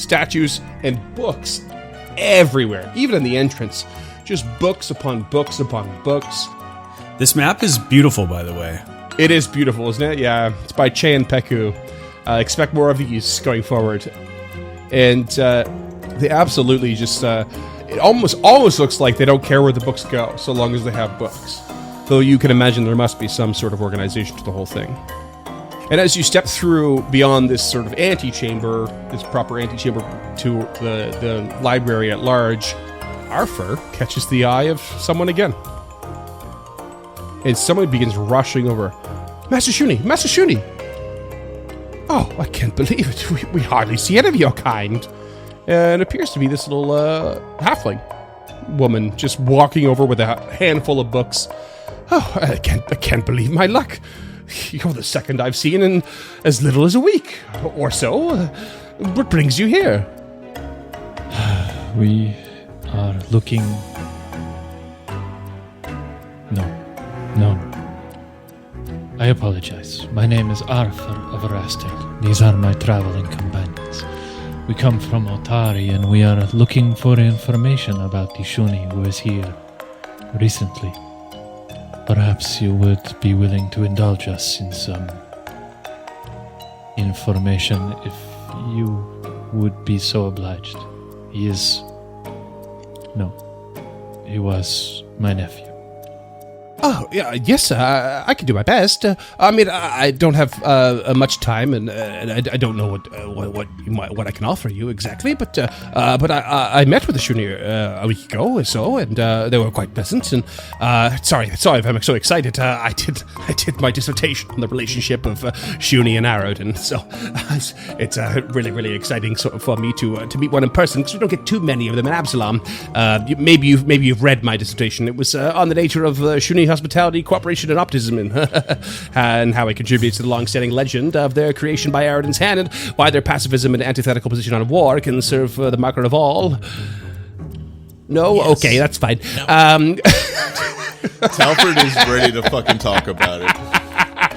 statues and books everywhere, even in the entrance. Just books upon books upon books. This map is beautiful, by the way. It is beautiful, isn't it? Yeah, it's by Che and Peku. Expect more of these going forward. And they absolutely just... it almost looks like they don't care where the books go, so long as they have books. Though you can imagine there must be some sort of organization to the whole thing. And as you step through beyond this sort of antechamber, this proper antechamber to the library at large, Arthur catches the eye of someone again. And someone begins rushing over. Master Shuni! Master Shuni! Oh, I can't believe it. We hardly see any of your kind. And it appears to be this little halfling woman just walking over with a handful of books. Oh, I can't believe my luck. You're the second I've seen in as little as a week or so. What brings you here? We are looking... No. I apologize. My name is Arthur of Rastek. These are my traveling companions. We come from Otari, and we are looking for information about the Shuni who is here recently. Perhaps you would be willing to indulge us in some information if you would be so obliged. He was my nephew. Oh, yeah, yes, I can do my best. I mean, I don't have much time, and I don't know what I can offer you exactly. But I met with the Shuni a week ago or so, and they were quite pleasant. And sorry if I'm so excited. I did my dissertation on the relationship of Shuni and Arrowed, and so it's really, really exciting for me to meet one in person, because we don't get too many of them in Absalom. Maybe you've read my dissertation. It was on the nature of Shuni hospitality, cooperation, and optimism, and how it contributes to the long-standing legend of their creation by Aridin's hand, and why their pacifism and antithetical position on war can serve the marker of all. No? Yes. Okay, that's fine. No. Talford is ready to fucking talk about it.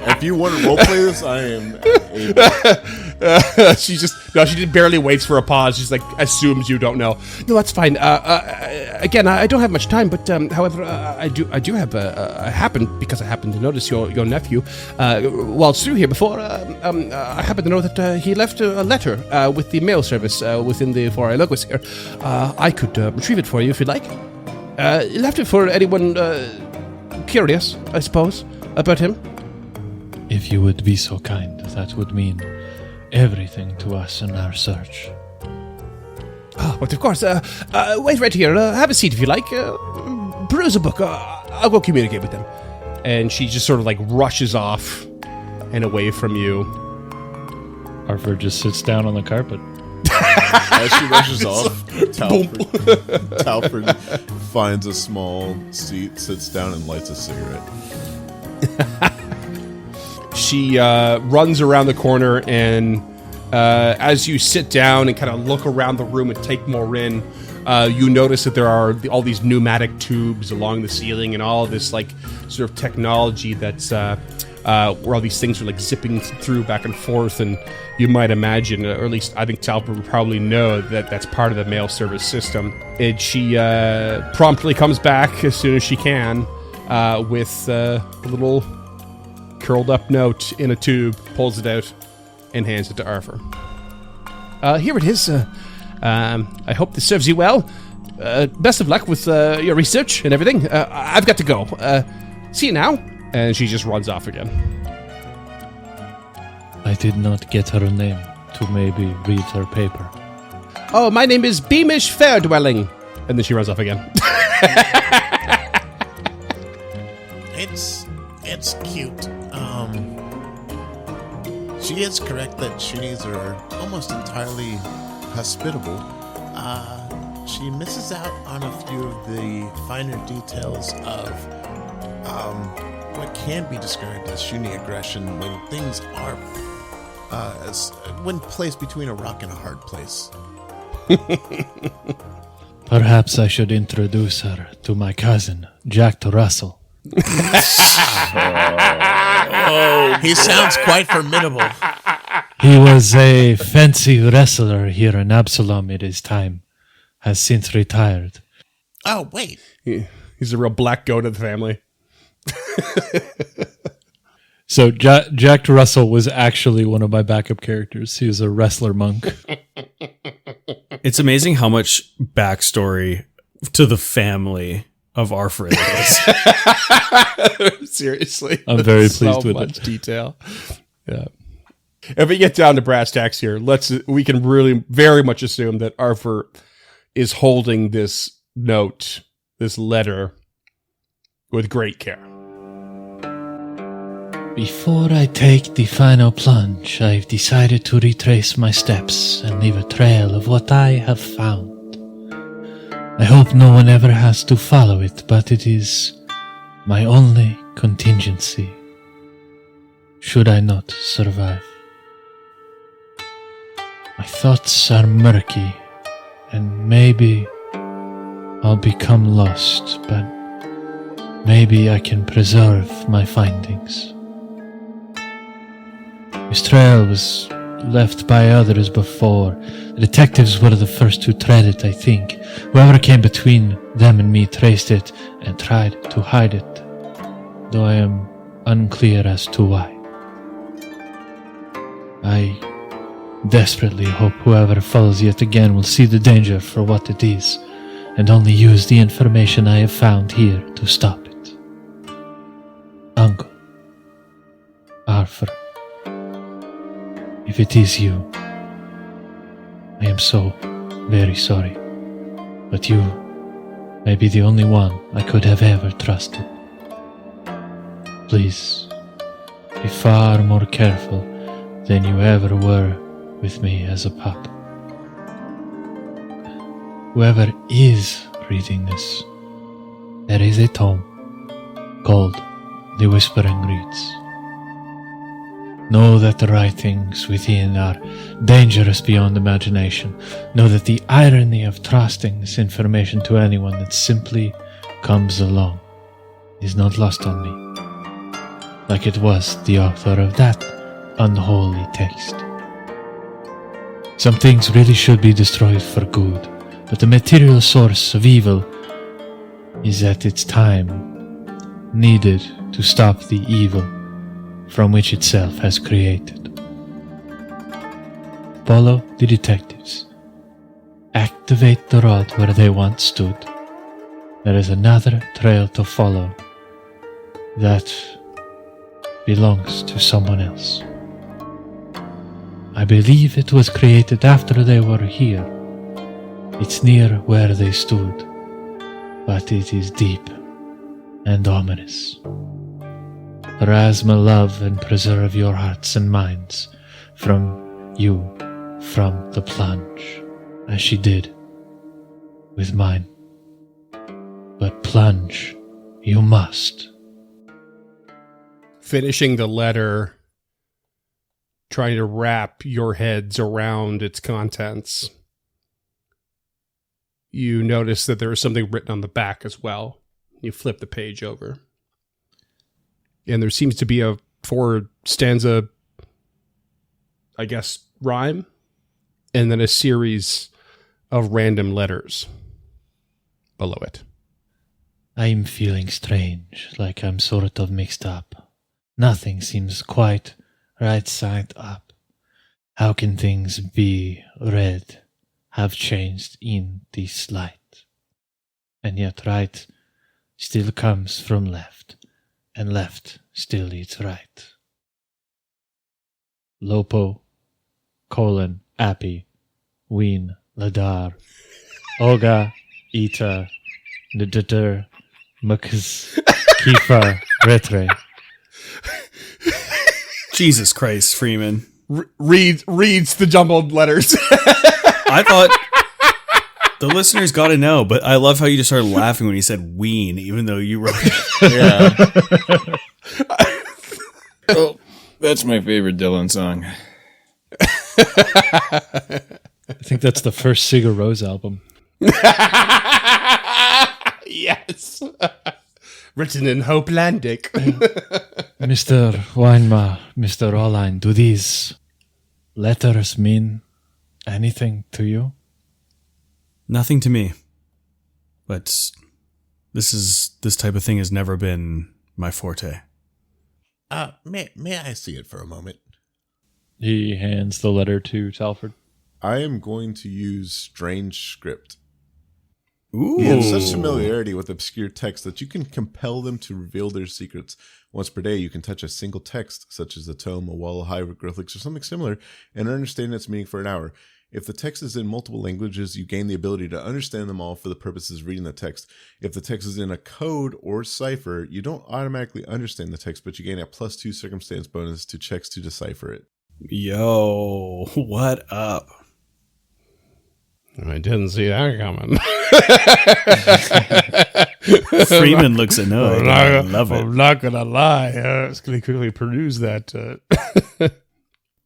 If you want to roleplay this, I am able. She barely waits for a pause. She's like, assumes you don't know. No, that's fine. Again, I don't have much time, but however, I do have I happened to notice your nephew while through here before. I happen to know that he left a letter with the mail service within the 4A Logos here. I could retrieve it for you if you'd like. He left it for anyone curious, I suppose, about him. If you would be so kind, that would mean everything to us in our search. Oh, but of course, wait right here. Have a seat if you like. Peruse a book. I'll go communicate with them. and she just sort of like rushes off and away from you. Arthur just sits down on the carpet. As she rushes off, Talford finds a small seat, sits down, and lights a cigarette. She runs around the corner, and as you sit down and kind of look around the room and take more in, you notice that there are all these pneumatic tubes along the ceiling and all this like sort of technology that's where all these things are like zipping through back and forth, and you might imagine, or at least I think Talbot would probably know that that's part of the mail service system. And she promptly comes back as soon as she can with a little curled up note in a tube, pulls it out, and hands it to Arthur. Here it is. I hope this serves you well. Best of luck with your research and everything. I've got to go. See you now. And she just runs off again. I did not get her name to maybe read her paper. Oh, my name is Beamish Fairdwelling. And then she runs off again. It's cute. She is correct that Shunies are almost entirely hospitable. She misses out on a few of the finer details of what can be described as Shuni aggression when things are when placed between a rock and a hard place. Perhaps I should introduce her to my cousin, Jack Russell. Oh, he sounds quite formidable. He was a fancy wrestler here in Absalom at his time. Has since retired. Oh, wait. He's a real black goat of the family. So Jack Russell was actually one of my backup characters. He was a wrestler monk. It's amazing how much backstory to the family of Arthur there is. Seriously. I'm very pleased with much it. detail. Yeah. If we get down to brass tacks here, we can really very much assume that Arthur is holding this note, this letter, with great care. Before I take the final plunge, I've decided to retrace my steps and leave a trail of what I have found. I hope no one ever has to follow it, but it is my only contingency, should I not survive. My thoughts are murky, and maybe I'll become lost, but maybe I can preserve my findings. This trail was left by others before. The detectives were the first to tread it, I think. Whoever came between them and me traced it and tried to hide it, though I am unclear as to why. I desperately hope whoever follows yet again will see the danger for what it is, and only use the information I have found here to stop it. Uncle. Arthur. If it is you, I am so very sorry, but you may be the only one I could have ever trusted. Please, be far more careful than you ever were with me as a pup. Whoever is reading this, there is a tome called The Whispering Reeds. Know that the writings within are dangerous beyond imagination. Know that the irony of trusting this information to anyone that simply comes along is not lost on me, like it was the author of that unholy text. Some things really should be destroyed for good, but the material source of evil is at its time needed to stop the evil from which itself has created. Follow the detectives. Activate the rod where they once stood. There is another trail to follow that belongs to someone else. I believe it was created after they were here. It's near where they stood, but it is deep and ominous. Erasma, love and preserve your hearts and minds from the plunge, as she did with mine. But plunge you must. Finishing the letter, trying to wrap your heads around its contents, you notice that there is something written on the back as well. You flip the page over, and there seems to be a 4-stanza, I guess, rhyme, and then a series of random letters below it. I'm feeling strange, like I'm sort of mixed up. Nothing seems quite right side up. How can things be red, have changed in this light? And yet right still comes from left, and left still leads right. Lopo, Appy, Ween, Ladar, Oga, Ita, Ndutur, Mukas, Kifa, Retre. Jesus Christ, Freeman. Reads the jumbled letters. I thought the listeners got to know, but I love how you just started laughing when he said ween, even though you wrote it. Yeah. Oh, that's my favorite Dylan song. I think that's the first Sigur Rós album. Yes. Written in Hopelandic. Mr. Weinma, Mr. Roline, do these letters mean anything to you? Nothing to me. But this type of thing has never been my forte. May I see it for a moment? He hands the letter to Talford. I am going to use strange script. Ooh. He has such familiarity with obscure text that you can compel them to reveal their secrets. Once per day, you can touch a single text, such as a tome, a wall of hieroglyphics, or something similar, and understand its meaning for an hour. If the text is in multiple languages, you gain the ability to understand them all for the purposes of reading the text. If the text is in a code or cipher, you don't automatically understand the text, but you gain a +2 circumstance bonus to checks to decipher it. Yo, what up? I didn't see that coming. Freeman looks annoyed. I love it. I'm not going to lie. It's going to quickly peruse that.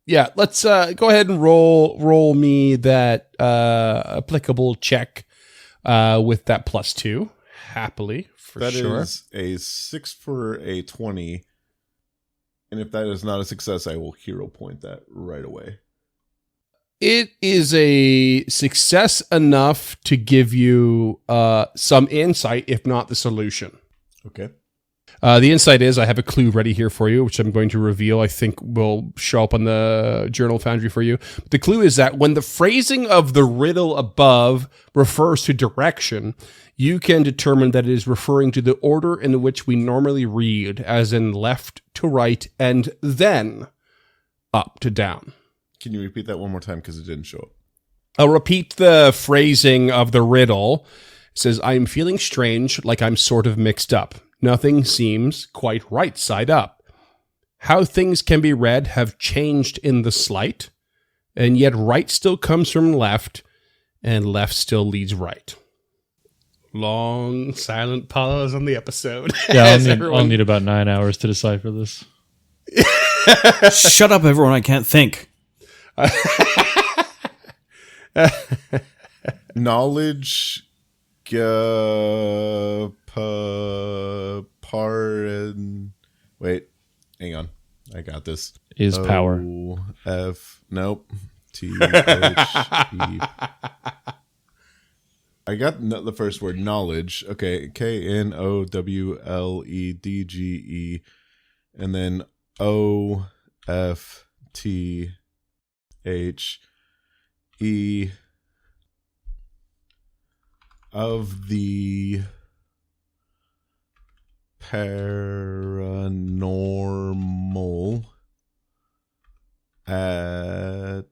Yeah, let's go ahead and roll me that applicable check with that +2. Happily, for sure. That is a 6 for a 20. And if that is not a success, I will hero point that right away. It is a success enough to give you some insight, if not the solution. Okay. The insight is I have a clue ready here for you, which I'm going to reveal. I think will show up on the Journal Foundry for you. The clue is that when the phrasing of the riddle above refers to direction, you can determine that it is referring to the order in which we normally read, as in left to right and then up to down. Can you repeat that one more time because it didn't show up? I'll repeat the phrasing of the riddle. It says, I am feeling strange, like I'm sort of mixed up. Nothing seems quite right side up. How things can be read have changed in the slight, and yet right still comes from left, and left still leads right. Long, silent pause on the episode. Yeah, I'll need about 9 hours to decipher this. Shut up, everyone. I can't think. Knowledge, wait, hang on. I got this. Is power. Nope. THE. I got the first word, knowledge. Okay, KNOWLEDGE, and then OFTHE of the paranormal at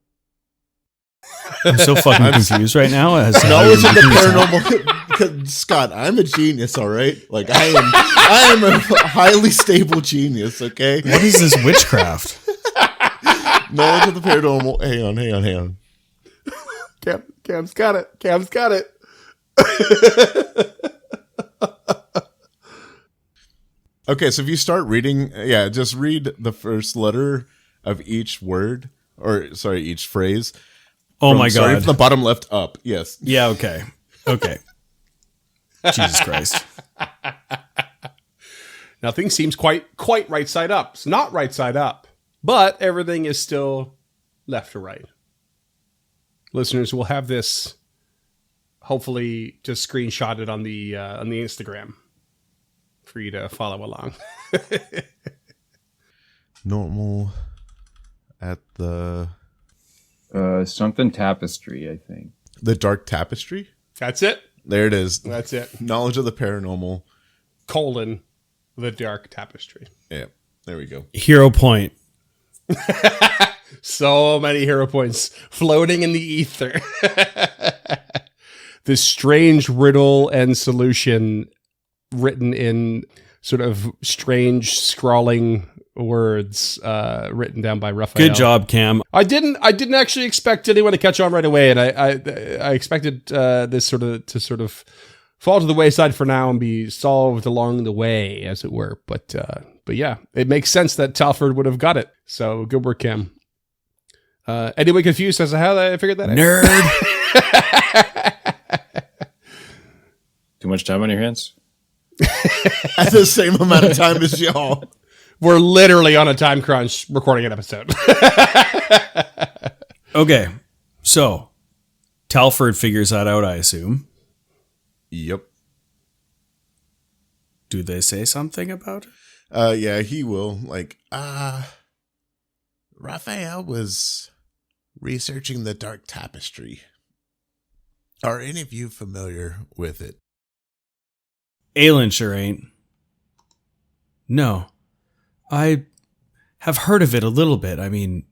I'm so fucking confused right now. knowledge of the paranormal Scott, I'm a genius, all right? Like I am a highly stable genius, okay? What is this witchcraft? Knowledge of the paranormal. Hang on. Cam's got it. Okay, so if you start reading, just read the first letter of each word, each phrase. Oh my God. From the bottom left up. Yes. Yeah, okay. Jesus Christ. Nothing seems quite right side up. It's not right side up, but everything is still left to right. Listeners will have this hopefully just screenshotted on the Instagram for you to follow along. Normal at the Something tapestry, I think. the dark tapestry. That's it. There it is. That's it. Knowledge of the paranormal. The dark tapestry. Yeah, there we go. Hero point. So many hero points floating in the ether. This strange riddle and solution written in sort of strange scrawling words written down by Raphael. Good job, Cam. I didn't actually expect anyone to catch on right away, and I expected this to sort of fall to the wayside for now and be solved along the way, as it were. But yeah, it makes sense that Talford would have got it. So good work, Cam. Anyone confused as to how I figured that out? Nerd. Too much time on your hands? At the same amount of time as y'all. We're literally on a time crunch recording an episode. Okay, so Talford figures that out, I assume. Yep. Do they say something about it? Yeah, he will. Raphael was researching the dark tapestry. Are any of you familiar with it? Aelin sure ain't. No. I have heard of it a little bit. I mean,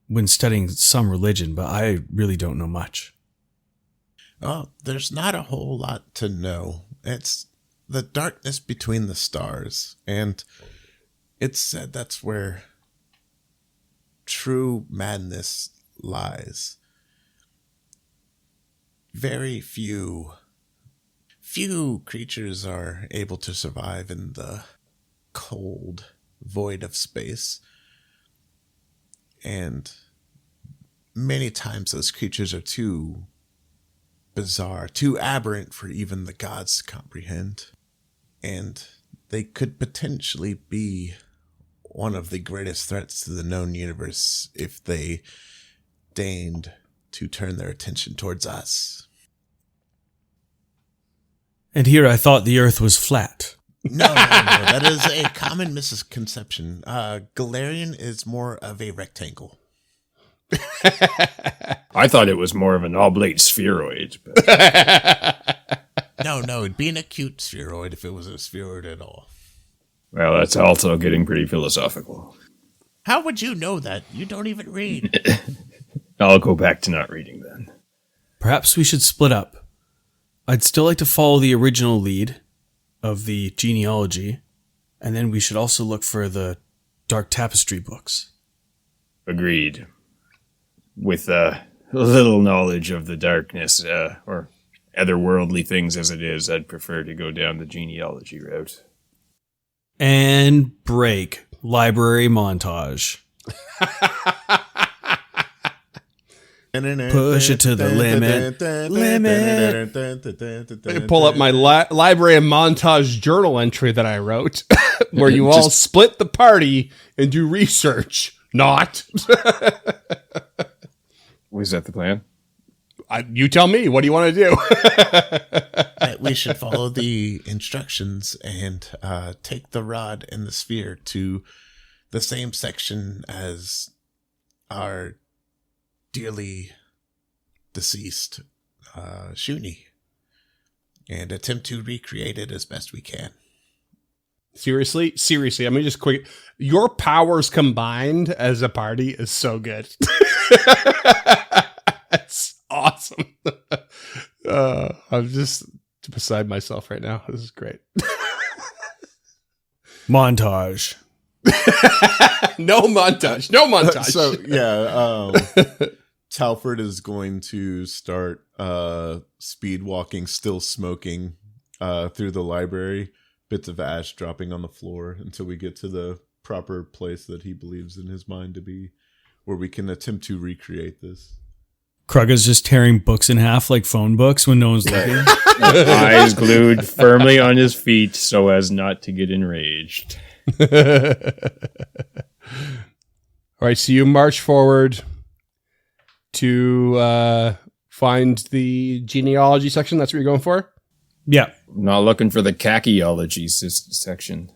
when studying some religion, but I really don't know much. Oh, there's not a whole lot to know. It's the darkness between the stars, and it's said that's where true madness lies. Very few creatures are able to survive in the cold void of space. And many times those creatures are too bizarre, too aberrant for even the gods to comprehend. And they could potentially be one of the greatest threats to the known universe if they deigned to turn their attention towards us. And here I thought the earth was flat. No. That is a common misconception. Galarian is more of a rectangle. I thought it was more of an oblate spheroid. But No, it'd be an acute spheroid if it was a spheroid at all. well, that's also getting pretty philosophical. How would you know that? You don't even read. I'll go back to not reading then. Perhaps we should split up. I'd still like to follow the original lead of the genealogy, and then we should also look for the Dark Tapestry books. Agreed. With little knowledge of the darkness, or otherworldly things as it is, I'd prefer to go down the genealogy route. And break. Library montage. Push it to the limit. I pull up my library and montage journal entry that I wrote, where you all split the party and do research. Not. Was that the plan? You tell me. What do you want to do? We should follow the instructions and take the rod and the sphere to the same section as our dearly deceased Shuni and attempt to recreate it as best we can. Seriously. I mean, just quick. Your powers combined as a party is so good. It's awesome. I'm just beside myself right now. This is great. Montage. No montage. No montage. So Talford is going to start speed walking, still smoking, through the library, bits of ash dropping on the floor until we get to the proper place that he believes in his mind to be, where we can attempt to recreate this. Krugga's just tearing books in half like phone books when no one's looking. Eyes glued firmly on his feet so as not to get enraged. All right, so you march forward to find the genealogy section. That's what you're going for? Yeah. Not looking for the kakiology section.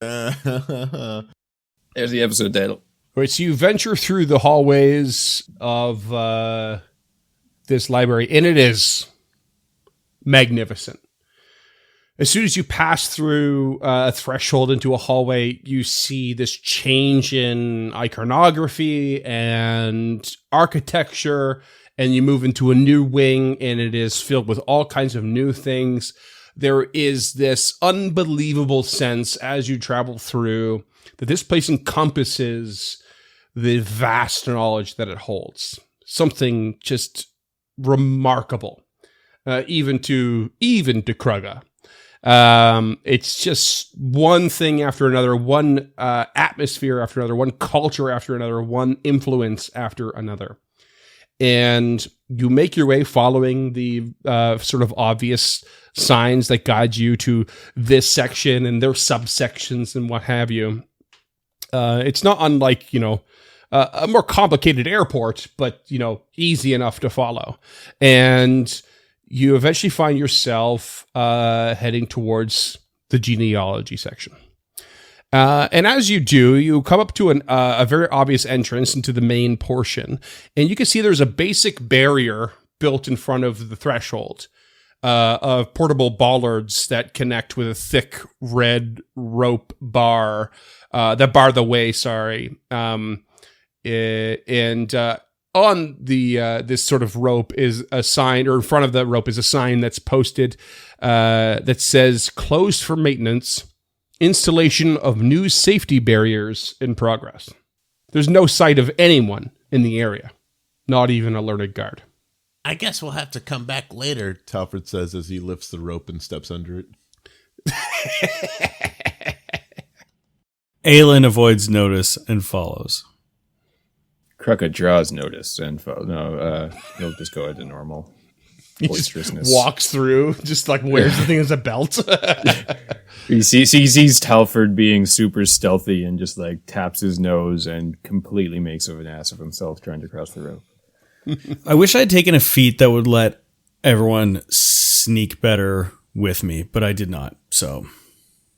There's the episode title. All right, so you venture through the hallways of this library, and it is magnificent. As soon as you pass through a threshold into a hallway, you see this change in iconography and architecture, and you move into a new wing, and it is filled with all kinds of new things. There is this unbelievable sense as you travel through that this place encompasses the vast knowledge that it holds. Something just remarkable, even to Krugga. It's just one thing after another, one atmosphere after another, one culture after another, one influence after another. And you make your way following the sort of obvious signs that guide you to this section and their subsections and what have you. It's not unlike, a more complicated airport, but, easy enough to follow. And you eventually find yourself heading towards the genealogy section. And as you do, you come up to a very obvious entrance into the main portion. And you can see there's a basic barrier built in front of the threshold of portable bollards that connect with a thick red rope bar that bar the way, on the this sort of rope is a sign, or in front of the rope is a sign that's posted that says "Closed for maintenance. Installation of new safety barriers in progress." There's no sight of anyone in the area, not even a learned guard. I guess we'll have to come back later, Talford says as he lifts the rope and steps under it. Aelin avoids notice and follows. Krugga draws notice and he'll just go into normal boisterousness. Walks through, just like wears the thing as a belt. He sees Talford being super stealthy and just like taps his nose and completely makes an ass of himself trying to cross the rope. I wish I'd taken a feat that would let everyone sneak better with me, but I did not. So,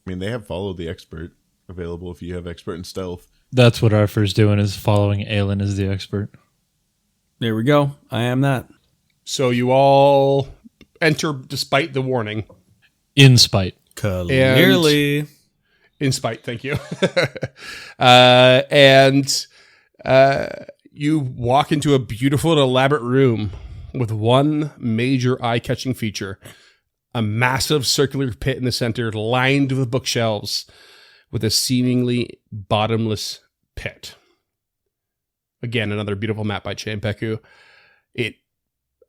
They have Follow the Expert available if you have Expert in Stealth. That's what Arthur's doing, is following Aelin as the expert. there we go. I am that. So you all enter despite the warning. In spite. Clearly. In spite, thank you. And you walk into a beautiful and elaborate room with one major eye-catching feature. A massive circular pit in the center lined with bookshelves with a seemingly bottomless pit. Again, another beautiful map by Champeku. It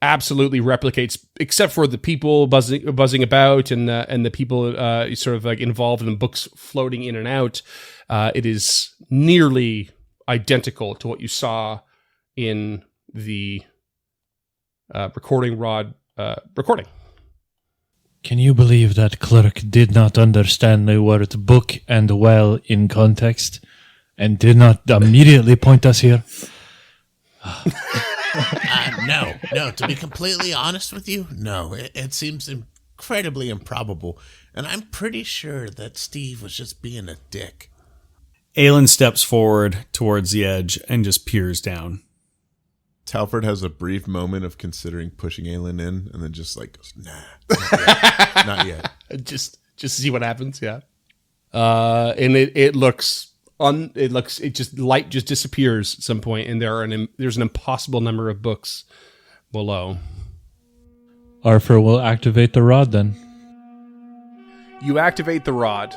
absolutely replicates, except for the people buzzing about and the people sort of like involved in books floating in and out. It is nearly identical to what you saw in the recording rod recording. Can you believe that clerk did not understand the word book and well in context and did not immediately point us here? No. To be completely honest with you, no. It seems incredibly improbable, and I'm pretty sure that Steve was just being a dick. Aelin steps forward towards the edge and just peers down. Talford has a brief moment of considering pushing Aelin in, and then just like goes, nah, not yet. Just see what happens, yeah. And it just light just disappears at some point, and there's an impossible number of books below. Arthur will activate the rod then. You activate the rod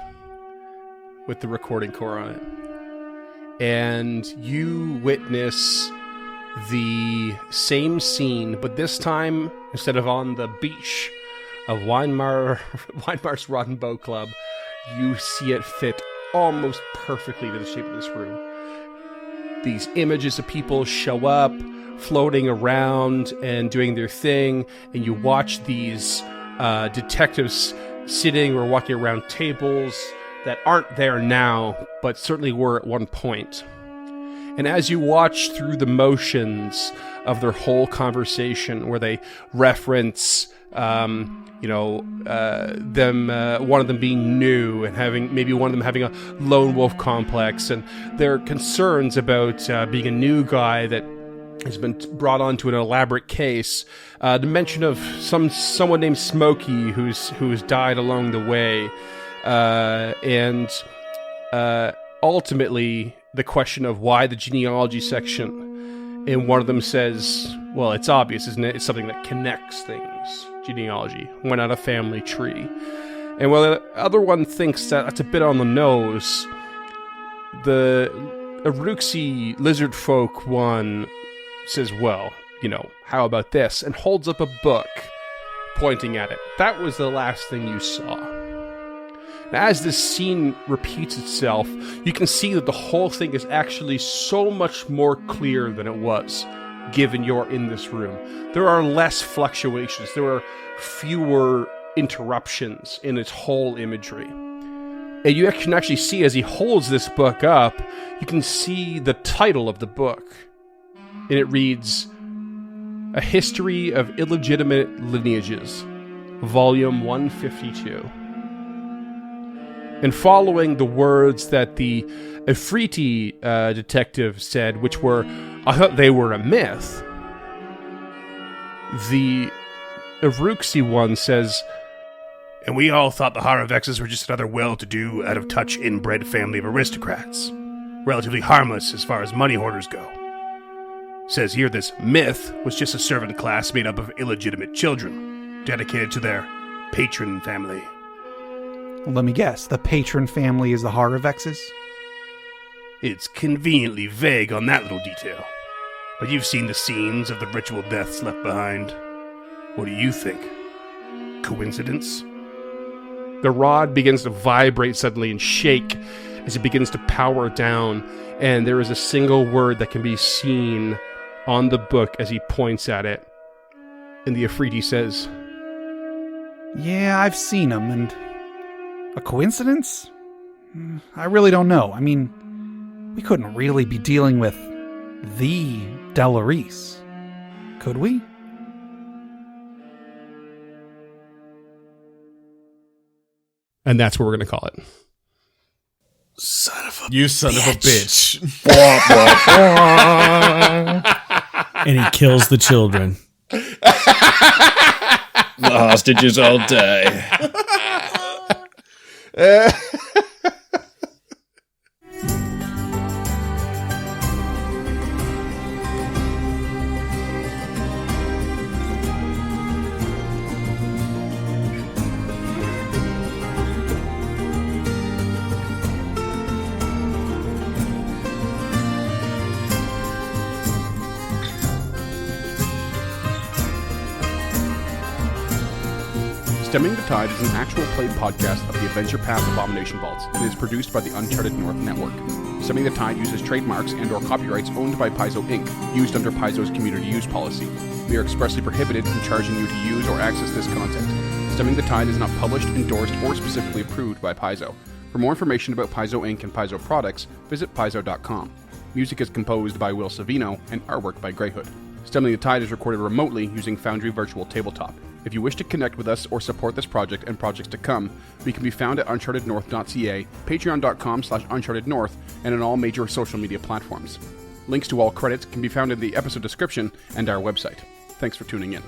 with the recording core on it, and you witness the same scene, but this time, instead of on the beach of Weimar's Rod and Bow Club, you see it fit almost perfectly to the shape of this room. These images of people show up, floating around and doing their thing, and you watch these detectives sitting or walking around tables that aren't there now, but certainly were at one point. And as you watch through the motions of their whole conversation, where they reference, one of them being new and one of them having a lone wolf complex, and their concerns about being a new guy that has been brought onto an elaborate case. The mention of someone named Smokey who's died along the way, and ultimately the question of why the genealogy section. And one of them says, well, it's obvious, isn't it? It's something that connects things. Genealogy. Why not a family tree? And while the other one thinks that that's a bit on the nose, the Aruxi lizard folk one says, well, how about this? And holds up a book, pointing at it. That was the last thing you saw. And as this scene repeats itself, you can see that the whole thing is actually so much more clear than it was, given you're in this room. There are less fluctuations. There are fewer interruptions in its whole imagery. And you can actually see, as he holds this book up, you can see the title of the book. And it reads, A History of Illegitimate Lineages, Volume 152. And following the words that the Afriti detective said, which were, I thought they were a myth, the Aruxi one says, and we all thought the Haravexes were just another well-to-do, out-of-touch, inbred family of aristocrats. Relatively harmless as far as money hoarders go. Says here this myth was just a servant class made up of illegitimate children, dedicated to their patron family. Let me guess, the patron family is the Haravexes? It's conveniently vague on that little detail. But you've seen the scenes of the ritual deaths left behind. What do you think? Coincidence? The rod begins to vibrate suddenly and shake as it begins to power down, and there is a single word that can be seen on the book as he points at it. And the Afriti says, Yeah, I've seen them, and a coincidence? I really don't know. I mean, we couldn't really be dealing with the Delarice, could we? and that's what we're going to call it. You son of a bitch. And he kills the children. The hostages all die. Stemming the Tide is an actual play podcast of the Adventure Path Abomination Vaults and is produced by the Uncharted North Network. Stemming the Tide uses trademarks and/or copyrights owned by Paizo Inc., used under Paizo's community use policy. We are expressly prohibited from charging you to use or access this content. Stemming the Tide is not published, endorsed, or specifically approved by Paizo. For more information about Paizo Inc. and Paizo products, visit paizo.com. Music is composed by Will Savino and artwork by Greyhood. Stemming the Tide is recorded remotely using Foundry Virtual Tabletop. If you wish to connect with us or support this project and projects to come, we can be found at unchartednorth.ca, patreon.com/unchartednorth, and on all major social media platforms. Links to all credits can be found in the episode description and our website. Thanks for tuning in.